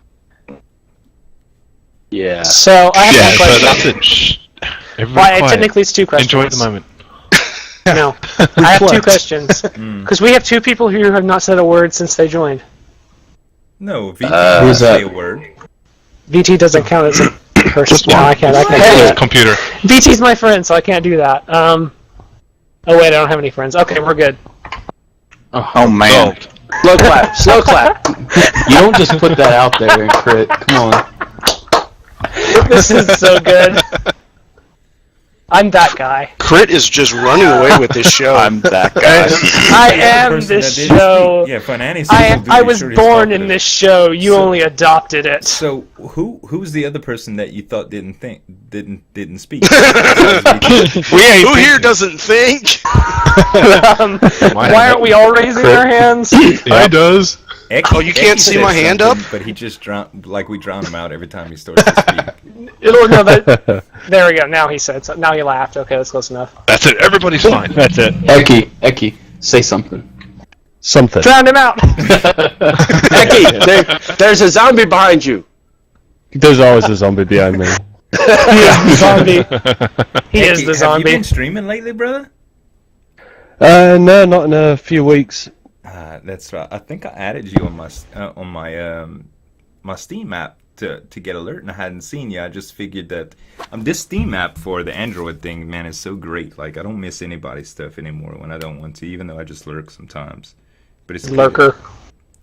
Speaker 3: Yeah.
Speaker 4: So I have
Speaker 7: Yeah,
Speaker 4: one
Speaker 7: so
Speaker 4: question.
Speaker 7: that's it. Shh. Everybody
Speaker 4: Well,
Speaker 7: quiet.
Speaker 4: technically it's two questions.
Speaker 7: Enjoy the moment.
Speaker 4: No, I have two questions because we have two people who have not said a word since they joined.
Speaker 1: No, VT
Speaker 3: Who's
Speaker 1: say
Speaker 3: that?
Speaker 1: a word.
Speaker 4: VT doesn't count as a person. No, I can't do
Speaker 7: Hey,
Speaker 4: that.
Speaker 7: computer.
Speaker 4: VT's my friend, so I can't do that. Oh wait, I don't have any friends. Okay, we're good.
Speaker 12: Oh man.
Speaker 7: Solved.
Speaker 3: Slow clap. Slow clap. You don't just put that out there and crit. Come on.
Speaker 4: This is so good. I'm that guy.
Speaker 8: Crit is just running away with this show.
Speaker 12: I'm that guy.
Speaker 4: I am this show.
Speaker 1: Yeah, Fanani.
Speaker 4: I was born in this show. You only adopted it.
Speaker 1: So who's the other person that you thought didn't speak?
Speaker 8: Who here doesn't think?
Speaker 4: Why aren't we all raising our hands?
Speaker 10: I does.
Speaker 8: Oh, you can't see my hand up?
Speaker 1: But he just we drown him out every time he starts to speak.
Speaker 4: There we go. Now he said something. Now he laughed. Okay, that's close enough.
Speaker 7: That's it. Everybody's fine.
Speaker 5: That's it.
Speaker 3: Eki, say something.
Speaker 10: Something.
Speaker 4: Drowned him out.
Speaker 2: Eki, there's a zombie behind you.
Speaker 10: There's always a zombie behind me.
Speaker 4: He is the zombie. He is the zombie.
Speaker 1: Have you been streaming lately, brother?
Speaker 10: No, not in a few weeks.
Speaker 1: That's right. I think I added you on my Steam app to get alert, and I hadn't seen you. I just figured that this Steam app for the Android thing, man, is so great. Like, I don't miss anybody's stuff anymore when I don't want to, even though I just lurk sometimes. But it's
Speaker 4: lurker.
Speaker 1: Good.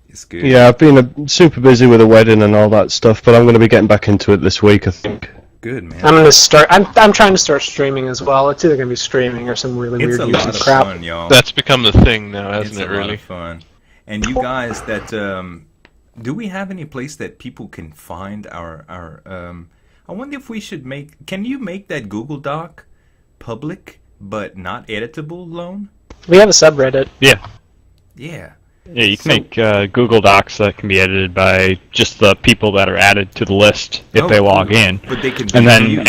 Speaker 1: It's good.
Speaker 10: Yeah, I've been super busy with a wedding and all that stuff, but I'm going to be getting back into it this week, I think.
Speaker 1: Good, man.
Speaker 4: I'm gonna start. I'm trying to start streaming as well. It's either gonna be streaming or some really weird
Speaker 1: lot of
Speaker 4: crap.
Speaker 1: fun, y'all.
Speaker 7: That's become the thing now, hasn't it? Really
Speaker 1: Lot of fun. And you guys, that do we have any place that people can find our I wonder if we should make. Can you make that Google Doc public but not editable, Lone?
Speaker 4: We have a subreddit.
Speaker 5: Yeah.
Speaker 1: Yeah.
Speaker 5: Yeah, you can make Google Docs that can be edited by just the people that are added to the list if they log in.
Speaker 1: But they can
Speaker 5: and then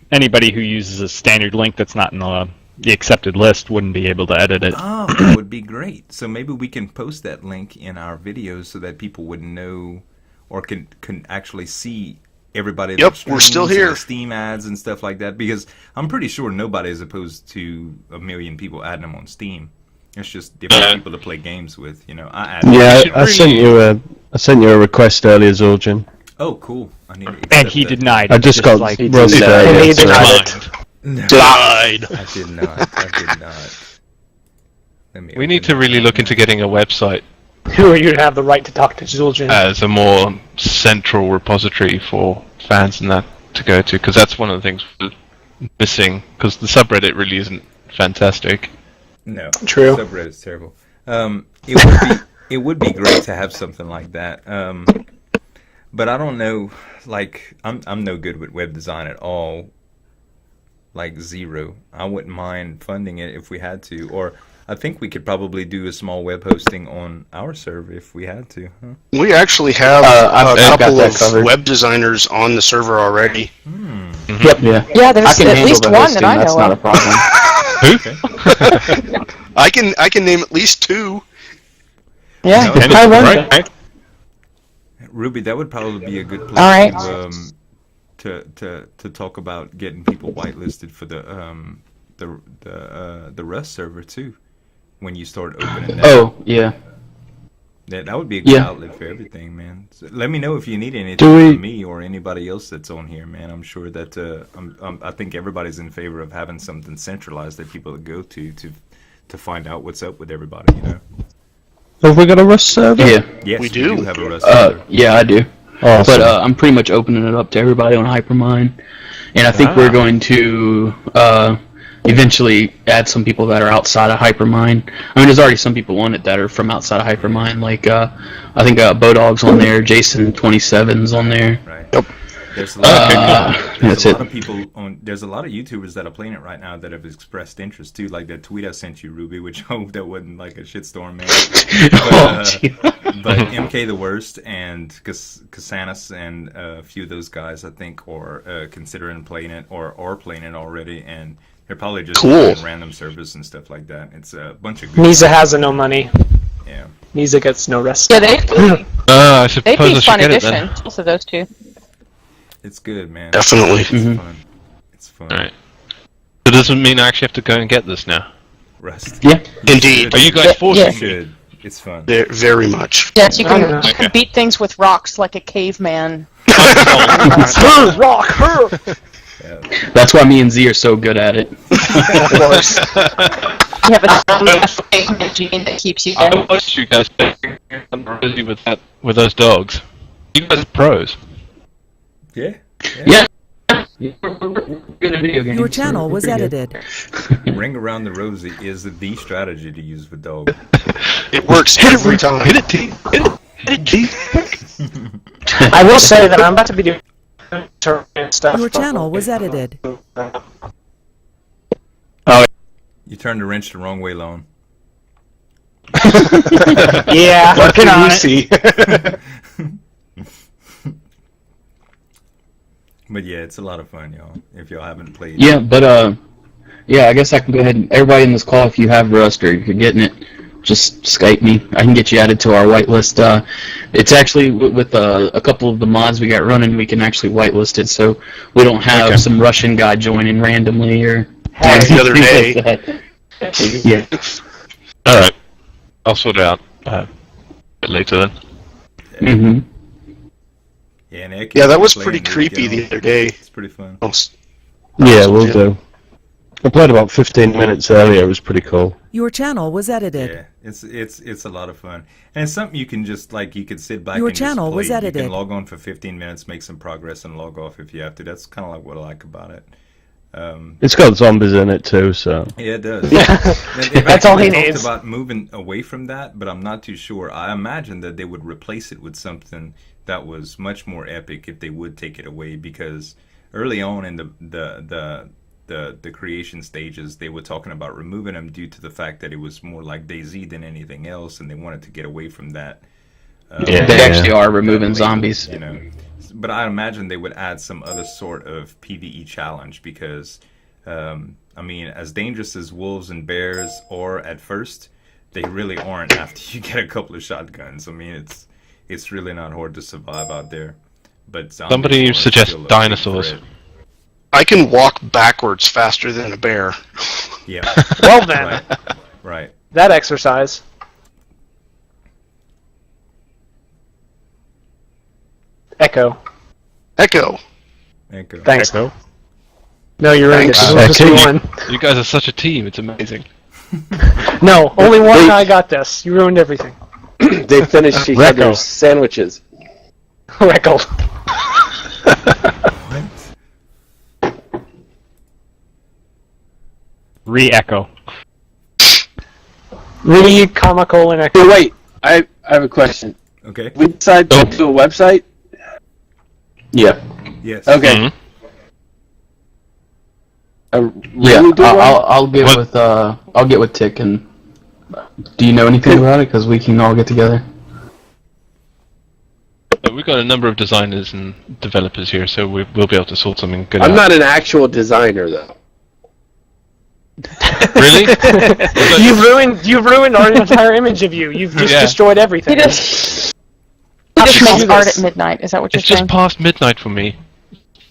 Speaker 5: anybody who uses a standard link that's not in the accepted list wouldn't be able to edit it.
Speaker 1: Oh, that would be great. So maybe we can post that link in our videos so that people would know or can actually see everybody.
Speaker 8: Yep, we're still here.
Speaker 1: The Steam ads and stuff like that, because I'm pretty sure nobody is opposed to a million people adding them on Steam. It's just different people to play games with, you know.
Speaker 10: I sent you a request earlier, Zul'jin.
Speaker 1: Oh, cool. I need to
Speaker 5: and he denied it.
Speaker 10: I just got
Speaker 5: like
Speaker 10: roasted.
Speaker 4: And he denied it.
Speaker 1: No,
Speaker 7: Denied.
Speaker 1: I did not.
Speaker 7: We need to really look into getting a website
Speaker 4: Who are you to have the right to talk to Zul'jin?
Speaker 7: as a more central repository for fans and that to go to, because that's one of the things we're missing, because the subreddit really isn't fantastic.
Speaker 1: No,
Speaker 4: True.
Speaker 1: Subreddit's terrible. It would be great to have something like that. But I don't know. Like, I'm no good with web design at all. Like, zero. I wouldn't mind funding it if we had to. Or I think we could probably do a small web hosting on our server if we had to. Huh?
Speaker 8: We actually have a couple of web designers on the server already.
Speaker 3: Yep. Yeah.
Speaker 6: Yeah, there's at least one that I know
Speaker 3: That's not a
Speaker 6: of.
Speaker 3: problem.
Speaker 8: I can name at least two.
Speaker 6: Yeah,
Speaker 1: No,
Speaker 6: I wonder.
Speaker 5: Right?
Speaker 1: Ruby, that would probably be a good place
Speaker 6: All right.
Speaker 1: to talk about getting people whitelisted for the Rust server too. When you start opening that.
Speaker 3: Oh, yeah.
Speaker 1: That would be a good outlet for everything, man. So let me know if you need anything from me or anybody else that's on here, man. I'm sure that I think everybody's in favor of having something centralized that people go to find out what's up with everybody, you know.
Speaker 10: Have we got a Rust server?
Speaker 3: Yeah.
Speaker 1: Yes,
Speaker 8: We do.
Speaker 1: have a Rust server.
Speaker 3: Yeah, I do.
Speaker 10: Awesome.
Speaker 3: But I'm pretty much opening it up to everybody on Hypermine, and I think we're going to eventually add some people that are outside of Hypermine. I mean, there's already some people on it that are from outside of Hypermine, like I think Bodog's on there, Jason27's on there.
Speaker 1: Right.
Speaker 10: Yep.
Speaker 1: There's a lot,
Speaker 3: That's
Speaker 1: of
Speaker 3: it.
Speaker 1: people on. There's a lot of YouTubers that are playing it right now that have expressed interest too. Like that tweet I sent you, Ruby, which I hope that wasn't like a shitstorm, man. But MK the Worst and Kasanis and a few of those guys, I think, are considering playing it or playing it already, and they're probably just doing random servers and stuff like that. It's a bunch of good
Speaker 4: Misa has no money.
Speaker 1: Yeah.
Speaker 4: Misa gets no rest.
Speaker 6: Yeah,
Speaker 7: I
Speaker 6: they'd
Speaker 7: suppose
Speaker 6: be
Speaker 7: I should
Speaker 6: fun
Speaker 7: get it
Speaker 6: addition.
Speaker 7: then.
Speaker 6: Both of those two.
Speaker 1: It's good, man.
Speaker 8: Definitely.
Speaker 1: It's fun. It's fun.
Speaker 7: All right. So does it mean I actually have to go and get this now?
Speaker 1: Rust.
Speaker 3: Yeah.
Speaker 8: Indeed.
Speaker 7: Are you guys forcing
Speaker 1: You
Speaker 7: me?
Speaker 1: should. It's fun.
Speaker 8: Very much.
Speaker 6: Yes, you can,
Speaker 4: Okay.
Speaker 6: you can beat things with rocks like a caveman.
Speaker 4: Her rock, her.
Speaker 3: That's why me and Z are so good at it.
Speaker 6: Of course. You have a strong caveman gene that keeps you
Speaker 7: I
Speaker 6: there.
Speaker 7: watched you guys busy with those dogs. You guys are pros.
Speaker 1: Yeah.
Speaker 3: Yeah.
Speaker 9: Your channel was edited.
Speaker 1: Ring around the rosy is the strategy to use with dog.
Speaker 8: It works every time.
Speaker 7: Hit it, T. Hit it, T.
Speaker 4: I will say that I'm about to be doing stuff.
Speaker 9: Your channel was edited.
Speaker 1: You turned the wrench the wrong way, Lone.
Speaker 4: Yeah,
Speaker 2: What can you see?
Speaker 1: But yeah, it's a lot of fun, y'all. If y'all haven't played.
Speaker 3: Yeah, but yeah, I guess I can go ahead and everybody in this call, if you have Rust or if you're getting it, just Skype me. I can get you added to our whitelist. It's actually with a couple of the mods we got running, we can actually whitelist it, so we don't have some Russian guy joining randomly or
Speaker 8: the other day.
Speaker 3: Like yeah.
Speaker 7: All right, I'll sort it out a bit later then.
Speaker 3: Mm-hmm.
Speaker 8: Yeah, that was pretty creepy the other day.
Speaker 1: It's pretty fun.
Speaker 10: Yeah, we'll do. I played about 15 minutes earlier. It was pretty cool.
Speaker 9: Your channel was edited.
Speaker 1: Yeah, it's a lot of fun, and it's something you can just you could sit back.
Speaker 9: Your
Speaker 1: and
Speaker 9: channel
Speaker 1: just play.
Speaker 9: was edited.
Speaker 1: You can log on for 15 minutes, make some progress, and log off if you have to. That's kind of like what I like about it.
Speaker 10: It's got zombies in it too, so.
Speaker 1: Yeah, it does.
Speaker 4: That's all he
Speaker 1: talked
Speaker 4: needs.
Speaker 1: about moving away from that, but I'm not too sure. I imagine that they would replace it with something that was much more epic if they would take it away, because early on in the creation stages, they were talking about removing them due to the fact that it was more like DayZ than anything else, and they wanted to get away from that.
Speaker 3: They actually are removing zombies.
Speaker 1: You know, but I imagine they would add some other sort of PvE challenge because, I mean, as dangerous as wolves and bears are at first, they really aren't after you get a couple of shotguns. I mean, it's really not hard to survive out there. But
Speaker 7: somebody suggest dinosaurs.
Speaker 8: I can walk backwards faster than a bear.
Speaker 1: Yeah.
Speaker 4: Well then.
Speaker 1: Right.
Speaker 4: That exercise. Echo. Thanks.
Speaker 10: Echo.
Speaker 4: No, you're right.
Speaker 8: Thanks.
Speaker 4: Just one.
Speaker 7: You guys are such a team. It's amazing.
Speaker 4: No, only one guy got this. You ruined everything.
Speaker 2: They finished each other's sandwiches.
Speaker 4: Reckle.
Speaker 5: Re-echo.
Speaker 4: Comical and echo.
Speaker 2: Hey, wait, I have a question.
Speaker 1: Okay.
Speaker 2: We decided to do a website?
Speaker 3: Yeah.
Speaker 1: Yes.
Speaker 2: Okay.
Speaker 7: Mm-hmm.
Speaker 3: I'll get with Tick and. Do you know anything about it? Because we can all get together.
Speaker 7: We've got a number of designers and developers here, so we'll be able to sort something good out.
Speaker 2: I'm not an actual designer, though.
Speaker 7: Really?
Speaker 4: You've ruined our entire image of you. You've just destroyed everything.
Speaker 6: He just makes art at midnight. Is that what you're
Speaker 7: It's
Speaker 6: saying?
Speaker 7: just past midnight for me.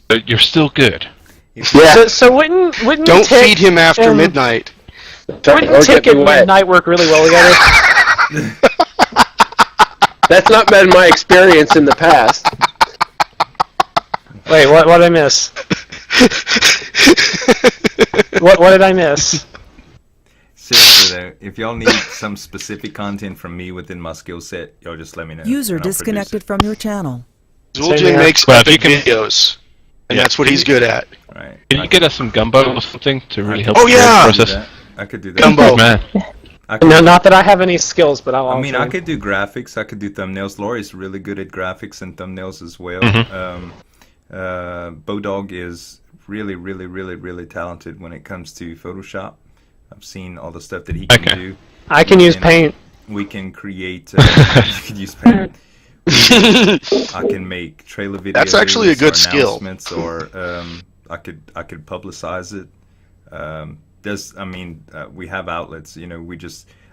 Speaker 7: But you're still good.
Speaker 2: Yeah.
Speaker 4: So wouldn't
Speaker 8: Don't
Speaker 4: Tick
Speaker 8: feed him after
Speaker 4: and-
Speaker 8: midnight.
Speaker 4: Wouldn't Tick and Midnight work really well together?
Speaker 2: That's not been my experience in the past.
Speaker 4: Wait, what did I miss? What did I miss?
Speaker 1: Seriously though, if y'all need some specific content from me within my skill set, y'all just let me know.
Speaker 9: User
Speaker 1: and I'll
Speaker 9: disconnected from your channel.
Speaker 8: Zul'jin makes epic videos, and that's what he's good at.
Speaker 1: Right.
Speaker 7: Can you get us some gumbo or something to really help
Speaker 8: Oh,
Speaker 7: the
Speaker 8: yeah!
Speaker 7: process?
Speaker 1: I could do that.
Speaker 8: Gumbo.
Speaker 7: Man.
Speaker 4: No, not that I have any skills, but I'll.
Speaker 1: I mean, I could do graphics. I could do thumbnails. Laurie's really good at graphics and thumbnails as well. Bodog is really talented when it comes to Photoshop. I've seen all the stuff that he can do.
Speaker 4: I can use Paint.
Speaker 1: We can create. You can use Paint. I can make trailer videos.
Speaker 8: That's actually a good
Speaker 1: or
Speaker 8: skill.
Speaker 1: announcements, or I could publicize it. We have outlets. You know,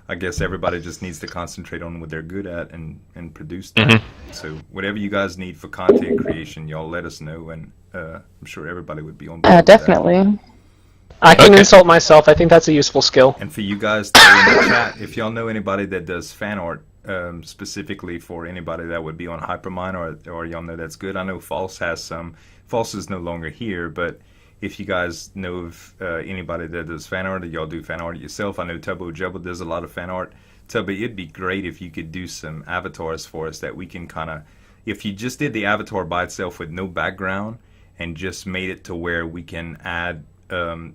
Speaker 1: I guess everybody just needs to concentrate on what they're good at and produce that. So whatever you guys need for content creation, y'all let us know, and I'm sure everybody would be on board with
Speaker 6: Definitely.
Speaker 1: that.
Speaker 4: I can insult myself. I think that's a useful skill.
Speaker 1: And for you guys that are in the chat, if y'all know anybody that does fan art, specifically for anybody that would be on Hypermine, or y'all know that's good. I know False has some. False is no longer here, but if you guys know of anybody that does fan art, or y'all do fan art yourself, I know Tubbo Jubbo does a lot of fan art. Tubbo, it'd be great if you could do some avatars for us that we can kind of, if you just did the avatar by itself with no background, and just made it to where we can add,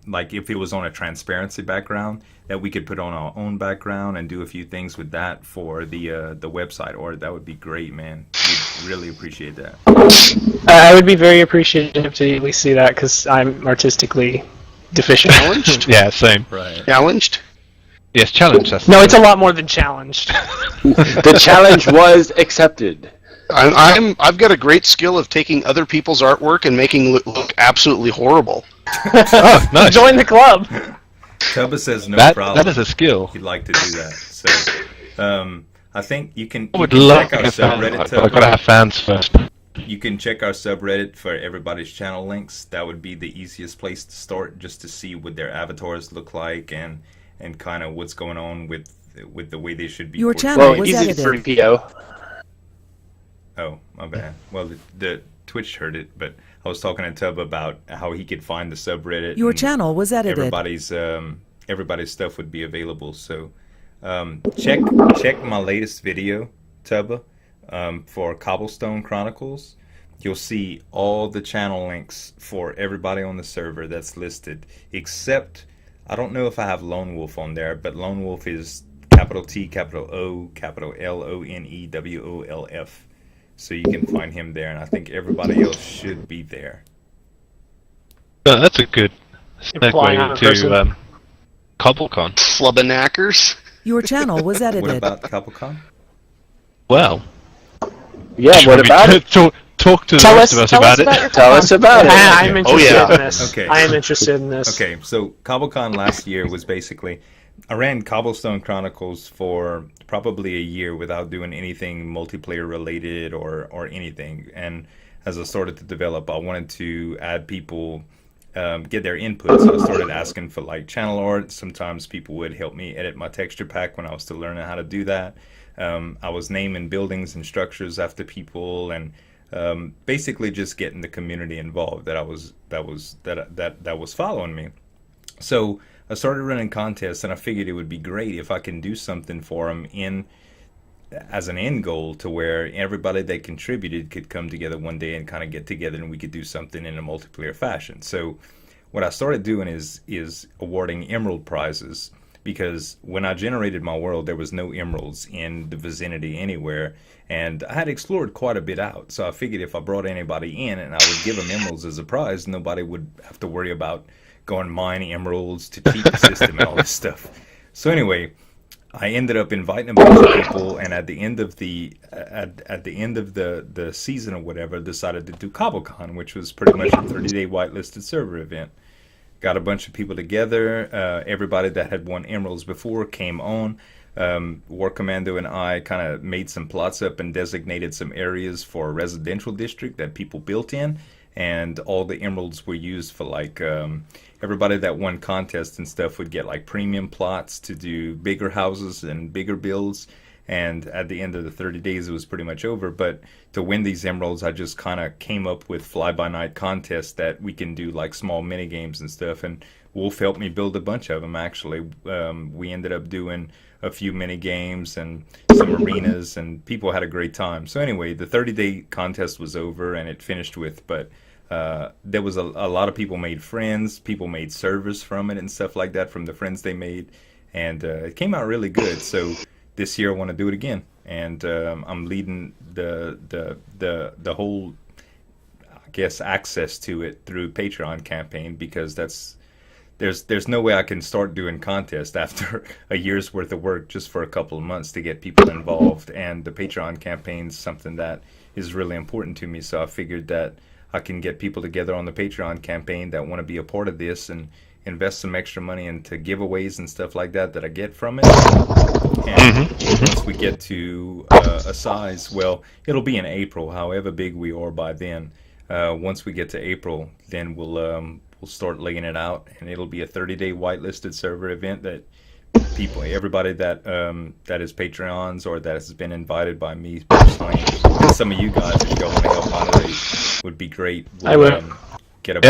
Speaker 1: like if it was on a transparency background, that we could put on our own background and do a few things with that for the website. Or that would be great, man. We'd really appreciate that.
Speaker 4: I would be very appreciative to at least see that, because I'm artistically deficient.
Speaker 8: Challenged?
Speaker 5: Yeah, same.
Speaker 1: Right.
Speaker 8: Challenged?
Speaker 5: Yes, challenge.
Speaker 4: No, it's a lot more than challenged.
Speaker 2: The challenge was accepted.
Speaker 8: I've got a great skill of taking other people's artwork and making it look absolutely horrible.
Speaker 5: Oh, nice.
Speaker 4: Join the club.
Speaker 1: Tubba says no problem.
Speaker 5: That is a skill.
Speaker 1: He'd like to do that. So, I think you can
Speaker 5: I would
Speaker 1: check
Speaker 5: love
Speaker 1: our
Speaker 5: to have fans.
Speaker 1: subreddit.
Speaker 5: I've got to have fans first.
Speaker 1: You can check our subreddit for everybody's channel links. That would be the easiest place to start, just to see what their avatars look like and kind of what's going on with the way they should be.
Speaker 9: Your channel was
Speaker 2: easy
Speaker 9: edited.
Speaker 2: for PO.
Speaker 1: Oh, my bad. Well, the Twitch heard it, but I was talking to Tub about how he could find the subreddit.
Speaker 9: Your
Speaker 1: and
Speaker 9: channel was edited.
Speaker 1: Everybody's stuff would be available. So check my latest video, Tubba, for Cobblestone Chronicles. You'll see all the channel links for everybody on the server that's listed, except I don't know if I have Lone Wolf on there, but Lone Wolf is capital T, capital O, capital LONEWOLF. So you can find him there, and I think everybody else should be there.
Speaker 5: That's a good
Speaker 4: Implying I'm a
Speaker 5: segue
Speaker 4: person.
Speaker 5: to CobbleCon.
Speaker 8: Flubberknackers.
Speaker 9: Your channel was edited.
Speaker 1: What about CobbleCon?
Speaker 5: Well,
Speaker 2: Yeah, what about it?
Speaker 5: Talk to the
Speaker 6: Tell
Speaker 5: rest
Speaker 6: us-
Speaker 5: of us
Speaker 6: tell
Speaker 5: about
Speaker 6: us about
Speaker 5: it.
Speaker 6: your
Speaker 2: Tell us about it.
Speaker 4: I'm interested
Speaker 8: yeah.
Speaker 4: in this.
Speaker 1: Okay.
Speaker 4: I am interested in this.
Speaker 1: Okay, so CobbleCon last year was basically, I ran Cobblestone Chronicles for probably a year without doing anything multiplayer related or anything. And as I started to develop, I wanted to add people, get their input. So I started asking for like channel art. Sometimes people would help me edit my texture pack when I was still learning how to do that. I was naming buildings and structures after people, and basically just getting the community involved that was following me. So I started running contests, and I figured it would be great if I can do something for them as an end goal, to where everybody that contributed could come together one day and kind of get together, and we could do something in a multiplayer fashion. So what I started doing is awarding emerald prizes, because when I generated my world, there was no emeralds in the vicinity anywhere, and I had explored quite a bit out. So I figured if I brought anybody in and I would give them emeralds as a prize, nobody would have to worry about going mine emeralds to cheat the system and all this stuff. So anyway, I ended up inviting a bunch of people, and at the end of the the season or whatever, decided to do CobbleCon, which was pretty much a 30-day whitelisted server event. Got a bunch of people together. Everybody that had won emeralds before came on. War Commando and I kind of made some plots up and designated some areas for a residential district that people built in, and all the emeralds were used for like everybody that won contests and stuff would get like premium plots to do bigger houses and bigger builds. And at the end of the 30 days, it was pretty much over. But to win these emeralds, I just kind of came up with fly-by-night contests that we can do like small mini games and stuff. And Wolf helped me build a bunch of them, actually. We ended up doing a few mini games and some arenas, and people had a great time. So anyway, the 30-day contest was over, and it finished with, but there was a lot of people made friends. People made servers from it and stuff like that from the friends they made. And it came out really good. So this year I want to do it again, and I'm leading the whole, I guess, access to it through Patreon campaign, because there's no way I can start doing contests after a year's worth of work just for a couple of months to get people involved. And the Patreon campaign is something that is really important to me, so I figured that I can get people together on the Patreon campaign that want to be a part of this and invest some extra money into giveaways and stuff like that I get from it. And once we get to a size, well, it'll be in April, however big we are by then. Once we get to April, then we'll start laying it out, and it'll be a 30-day whitelisted server event that everybody that is Patreons or that has been invited by me personally, and some of you guys, if y'all want to help moderate, would be great.
Speaker 4: I will.
Speaker 1: Get a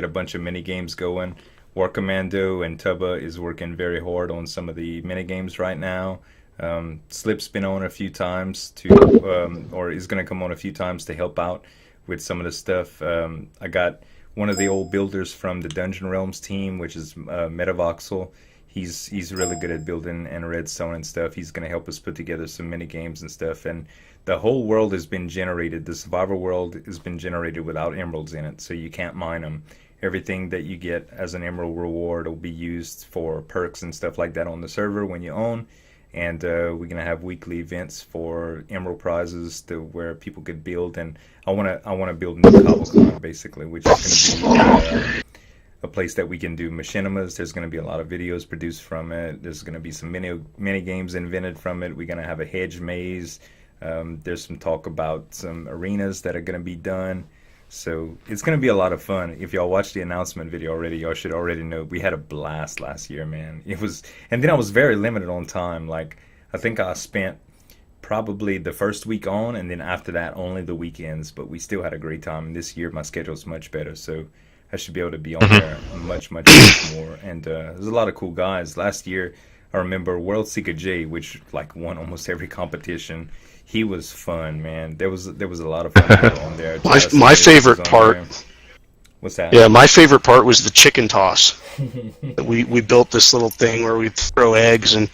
Speaker 1: bunch of mini games going. War Commando and Tubba is working very hard on some of the mini games right now. Slip's been on a few times or is going to come on a few times to help out with some of the stuff. I got one of the old builders from the Dungeon Realms team, which is Metavoxel. He's really good at building and redstone and stuff. He's going to help us put together some mini games and stuff. And the whole world has been generated. The survival world has been generated without emeralds in it, so you can't mine them. Everything that you get as an emerald reward will be used for perks and stuff like that on the server when you own. And we're going to have weekly events for emerald prizes to where people could build. And I want to build a new CobbleCon, basically, which is going to be a place that we can do machinimas. There's going to be a lot of videos produced from it. There's going to be some mini games invented from it. We're going to have a hedge maze. There's some talk about some arenas that are going to be done. So it's going to be a lot of fun. If y'all watched the announcement video already, y'all should already know we had a blast last year, man. It was, and then I was very limited on time. Like, I think I spent probably the first week on, and then after that only the weekends. But we still had a great time. And this year my schedule's much better, so I should be able to be on there much more. And there's a lot of cool guys. Last year, I remember World Seeker J, which like won almost every competition. He was fun, man. There was a lot of fun people on there.
Speaker 8: My favorite part.
Speaker 1: What's that?
Speaker 8: Yeah, my favorite part was the chicken toss. we built this little thing where we throw eggs, and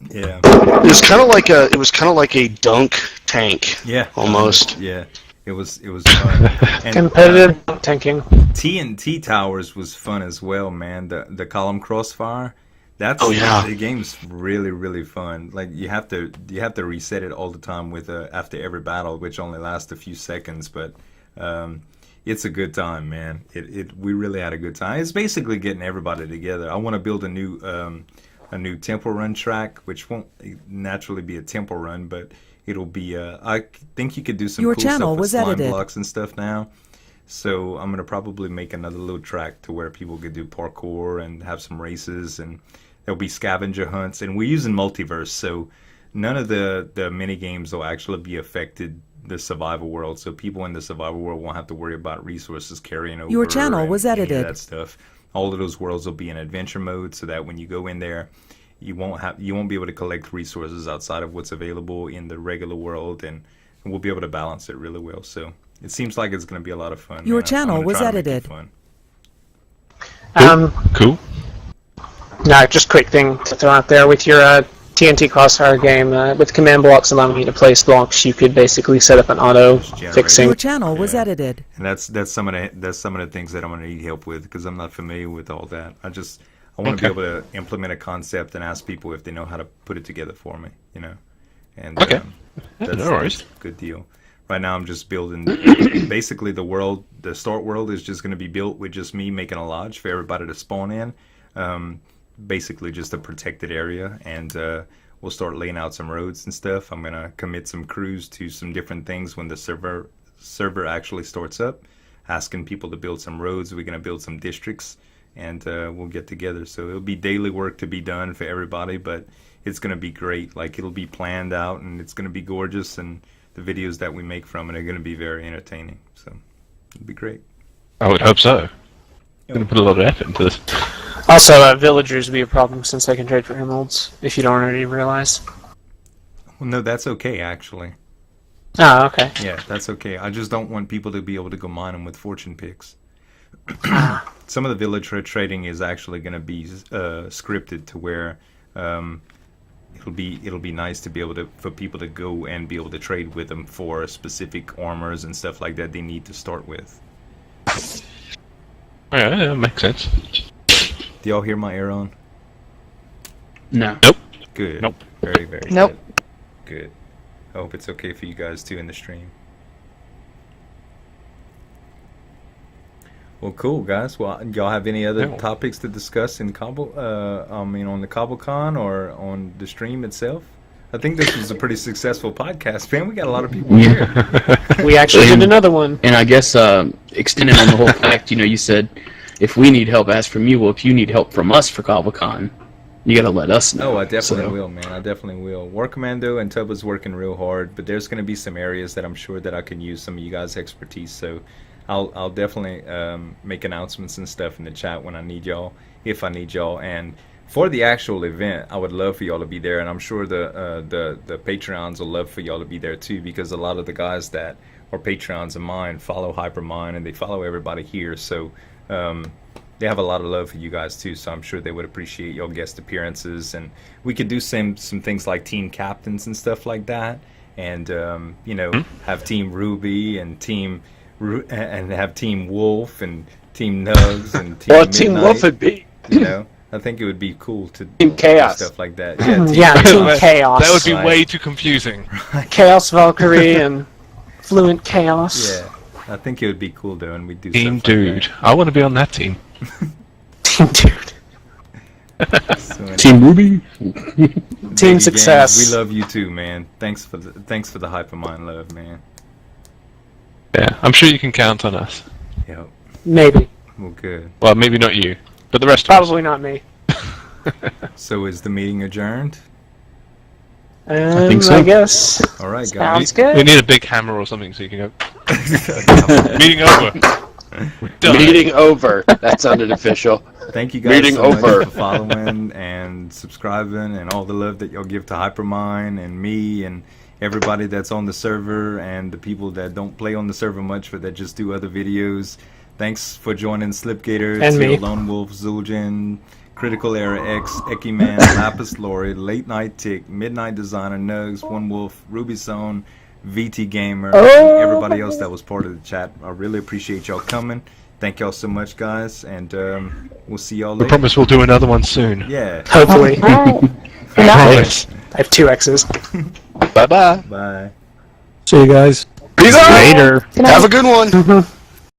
Speaker 1: yeah,
Speaker 8: it was kind of like a dunk tank.
Speaker 1: Yeah,
Speaker 8: almost.
Speaker 1: Yeah. It was fun. And,
Speaker 4: competitive tanking.
Speaker 1: TNT Towers was fun as well, man. The column crossfire. The game's really fun. Like you have to reset it all the time with after every battle, which only lasts a few seconds, but it's a good time, man. We really had a good time. It's basically getting everybody together. I want to build a new temple run track, which won't naturally be a temple run, but it'll be I think you could do some
Speaker 9: Your
Speaker 1: cool
Speaker 9: channel
Speaker 1: stuff with
Speaker 9: was
Speaker 1: slime
Speaker 9: edited.
Speaker 1: blocks and stuff now. So I'm gonna probably make another little track to where people could do parkour and have some races, and there'll be scavenger hunts. And we're using multiverse, so none of the mini games will actually be affected the survival world. So people in the survival world won't have to worry about resources carrying over.
Speaker 9: Your channel was
Speaker 1: any of
Speaker 9: edited.
Speaker 1: that stuff. All of those worlds will be in adventure mode, so that when you go in there, you won't be able to collect resources outside of what's available in the regular world, and we'll be able to balance it really well. So it seems like it's going to be a lot of fun.
Speaker 9: Your
Speaker 1: man.
Speaker 9: channel
Speaker 1: I'm gonna
Speaker 9: was
Speaker 1: try to make it
Speaker 9: edited.
Speaker 1: fun.
Speaker 5: Cool.
Speaker 4: No, just quick thing to throw out there with your TNT Crossfire game. With command blocks allowing you to place blocks, you could basically set up an auto fixing.
Speaker 9: Your channel was edited.
Speaker 1: And that's some of the things that I'm going to need help with, because I'm not familiar with all that. I want to be able to implement a concept and ask people if they know how to put it together for me, you know. And
Speaker 5: okay,
Speaker 1: that's
Speaker 5: no worries.
Speaker 1: a good deal. Right now, I'm just building. Basically, the start world is just going to be built with just me making a lodge for everybody to spawn in. Basically, just a protected area, and we'll start laying out some roads and stuff. I'm going to commit some crews to some different things when the server actually starts up, asking people to build some roads. We're going to build some districts, and we'll get together. So it'll be daily work to be done for everybody, but it's going to be great. Like, it'll be planned out, and it's going to be gorgeous, and the videos that we make from it are going to be very entertaining. So it'll be great.
Speaker 5: I would hope so. I'm going to put a lot of effort into this.
Speaker 4: Also, villagers would be a problem since they can trade for emeralds, if you don't already realize.
Speaker 1: Well, no, that's okay, actually.
Speaker 4: Oh, okay.
Speaker 1: Yeah, that's okay. I just don't want people to be able to go mine them with fortune picks. Some of the villager trading is actually going to be scripted to where it'll be nice to be able to for people to go and be able to trade with them for specific armors and stuff like that they need to start with.
Speaker 5: Yeah, that makes sense.
Speaker 1: Do y'all hear my air on?
Speaker 3: No.
Speaker 5: Nope.
Speaker 1: Good.
Speaker 5: Nope.
Speaker 1: Very, very
Speaker 6: Nope.
Speaker 1: good. I hope it's okay for you guys too in the stream. Well, cool, guys. Well, y'all have any other topics to discuss in on the CobbleCon or on the stream itself? I think this was a pretty successful podcast, man. We got a lot of people here.
Speaker 4: We actually did another one.
Speaker 3: And I guess extending on the whole fact, you said if we need help, ask from you. Well, if you need help from us for CobbleCon, you gotta let us know.
Speaker 1: Oh, I definitely will, man. I definitely will. War Commando and Tubba's working real hard, but there's going to be some areas that I'm sure that I can use some of you guys' expertise. So I'll definitely make announcements and stuff in the chat when I need y'all, if I need y'all. And for the actual event, I would love for y'all to be there, and I'm sure the Patreons will love for y'all to be there too, because a lot of the guys that are Patreons of mine follow Hypermine, and they follow everybody here, so they have a lot of love for you guys too, so I'm sure they would appreciate your guest appearances, and we could do some things like team captains and stuff like that, and have Team Ruby and have Team Wolf and Team Nugs and Team Midnight.
Speaker 2: Team Wolf would be.
Speaker 1: I think it would be cool to
Speaker 2: Team Chaos.
Speaker 1: do stuff like that.
Speaker 4: Team Chaos.
Speaker 7: That would be way too confusing.
Speaker 4: Chaos Valkyrie and Fluent Chaos.
Speaker 1: Yeah, I think it would be cool though, and we do
Speaker 7: Team
Speaker 1: stuff like
Speaker 7: Dude.
Speaker 1: that.
Speaker 7: I want to be on that team.
Speaker 4: Team Dude.
Speaker 3: Team Ruby.
Speaker 4: Team Success.
Speaker 1: Games, we love you too, man. Thanks for the Hypermine love, man.
Speaker 7: Yeah, I'm sure you can count on us.
Speaker 1: Yep.
Speaker 4: Maybe.
Speaker 1: Well, good.
Speaker 7: Well, maybe not you, but the rest
Speaker 4: Probably not me.
Speaker 1: So is the meeting adjourned?
Speaker 3: I think so.
Speaker 4: I guess.
Speaker 1: All right, guys.
Speaker 6: Sounds good.
Speaker 7: We need a big hammer or something so you can go. Meeting over. Done.
Speaker 2: Meeting over. That sounded official.
Speaker 1: Thank you guys
Speaker 2: Meeting
Speaker 1: so
Speaker 2: over.
Speaker 1: much for following and subscribing and all the love that y'all give to Hypermine and me and everybody that's on the server and the people that don't play on the server much but that just do other videos. Thanks for joining Slipgator,
Speaker 4: And me.
Speaker 1: Lone Wolf, Zul'jin, Critical Era X, Ekiman, Lapis Lori, Late Night Tick, Midnight Designer, Nugs, One Wolf, Ruby Zone, VT Gamer, and everybody else that was part of the chat. I really appreciate y'all coming. Thank y'all so much, guys, and we'll see y'all
Speaker 7: We
Speaker 1: later.
Speaker 7: promise we'll do another one soon.
Speaker 1: Yeah.
Speaker 4: Hopefully.
Speaker 7: Promise.
Speaker 4: I have 2 X's.
Speaker 7: Bye-bye.
Speaker 1: Bye.
Speaker 3: See you guys.
Speaker 8: Peace out.
Speaker 3: Later.
Speaker 8: Have a good one.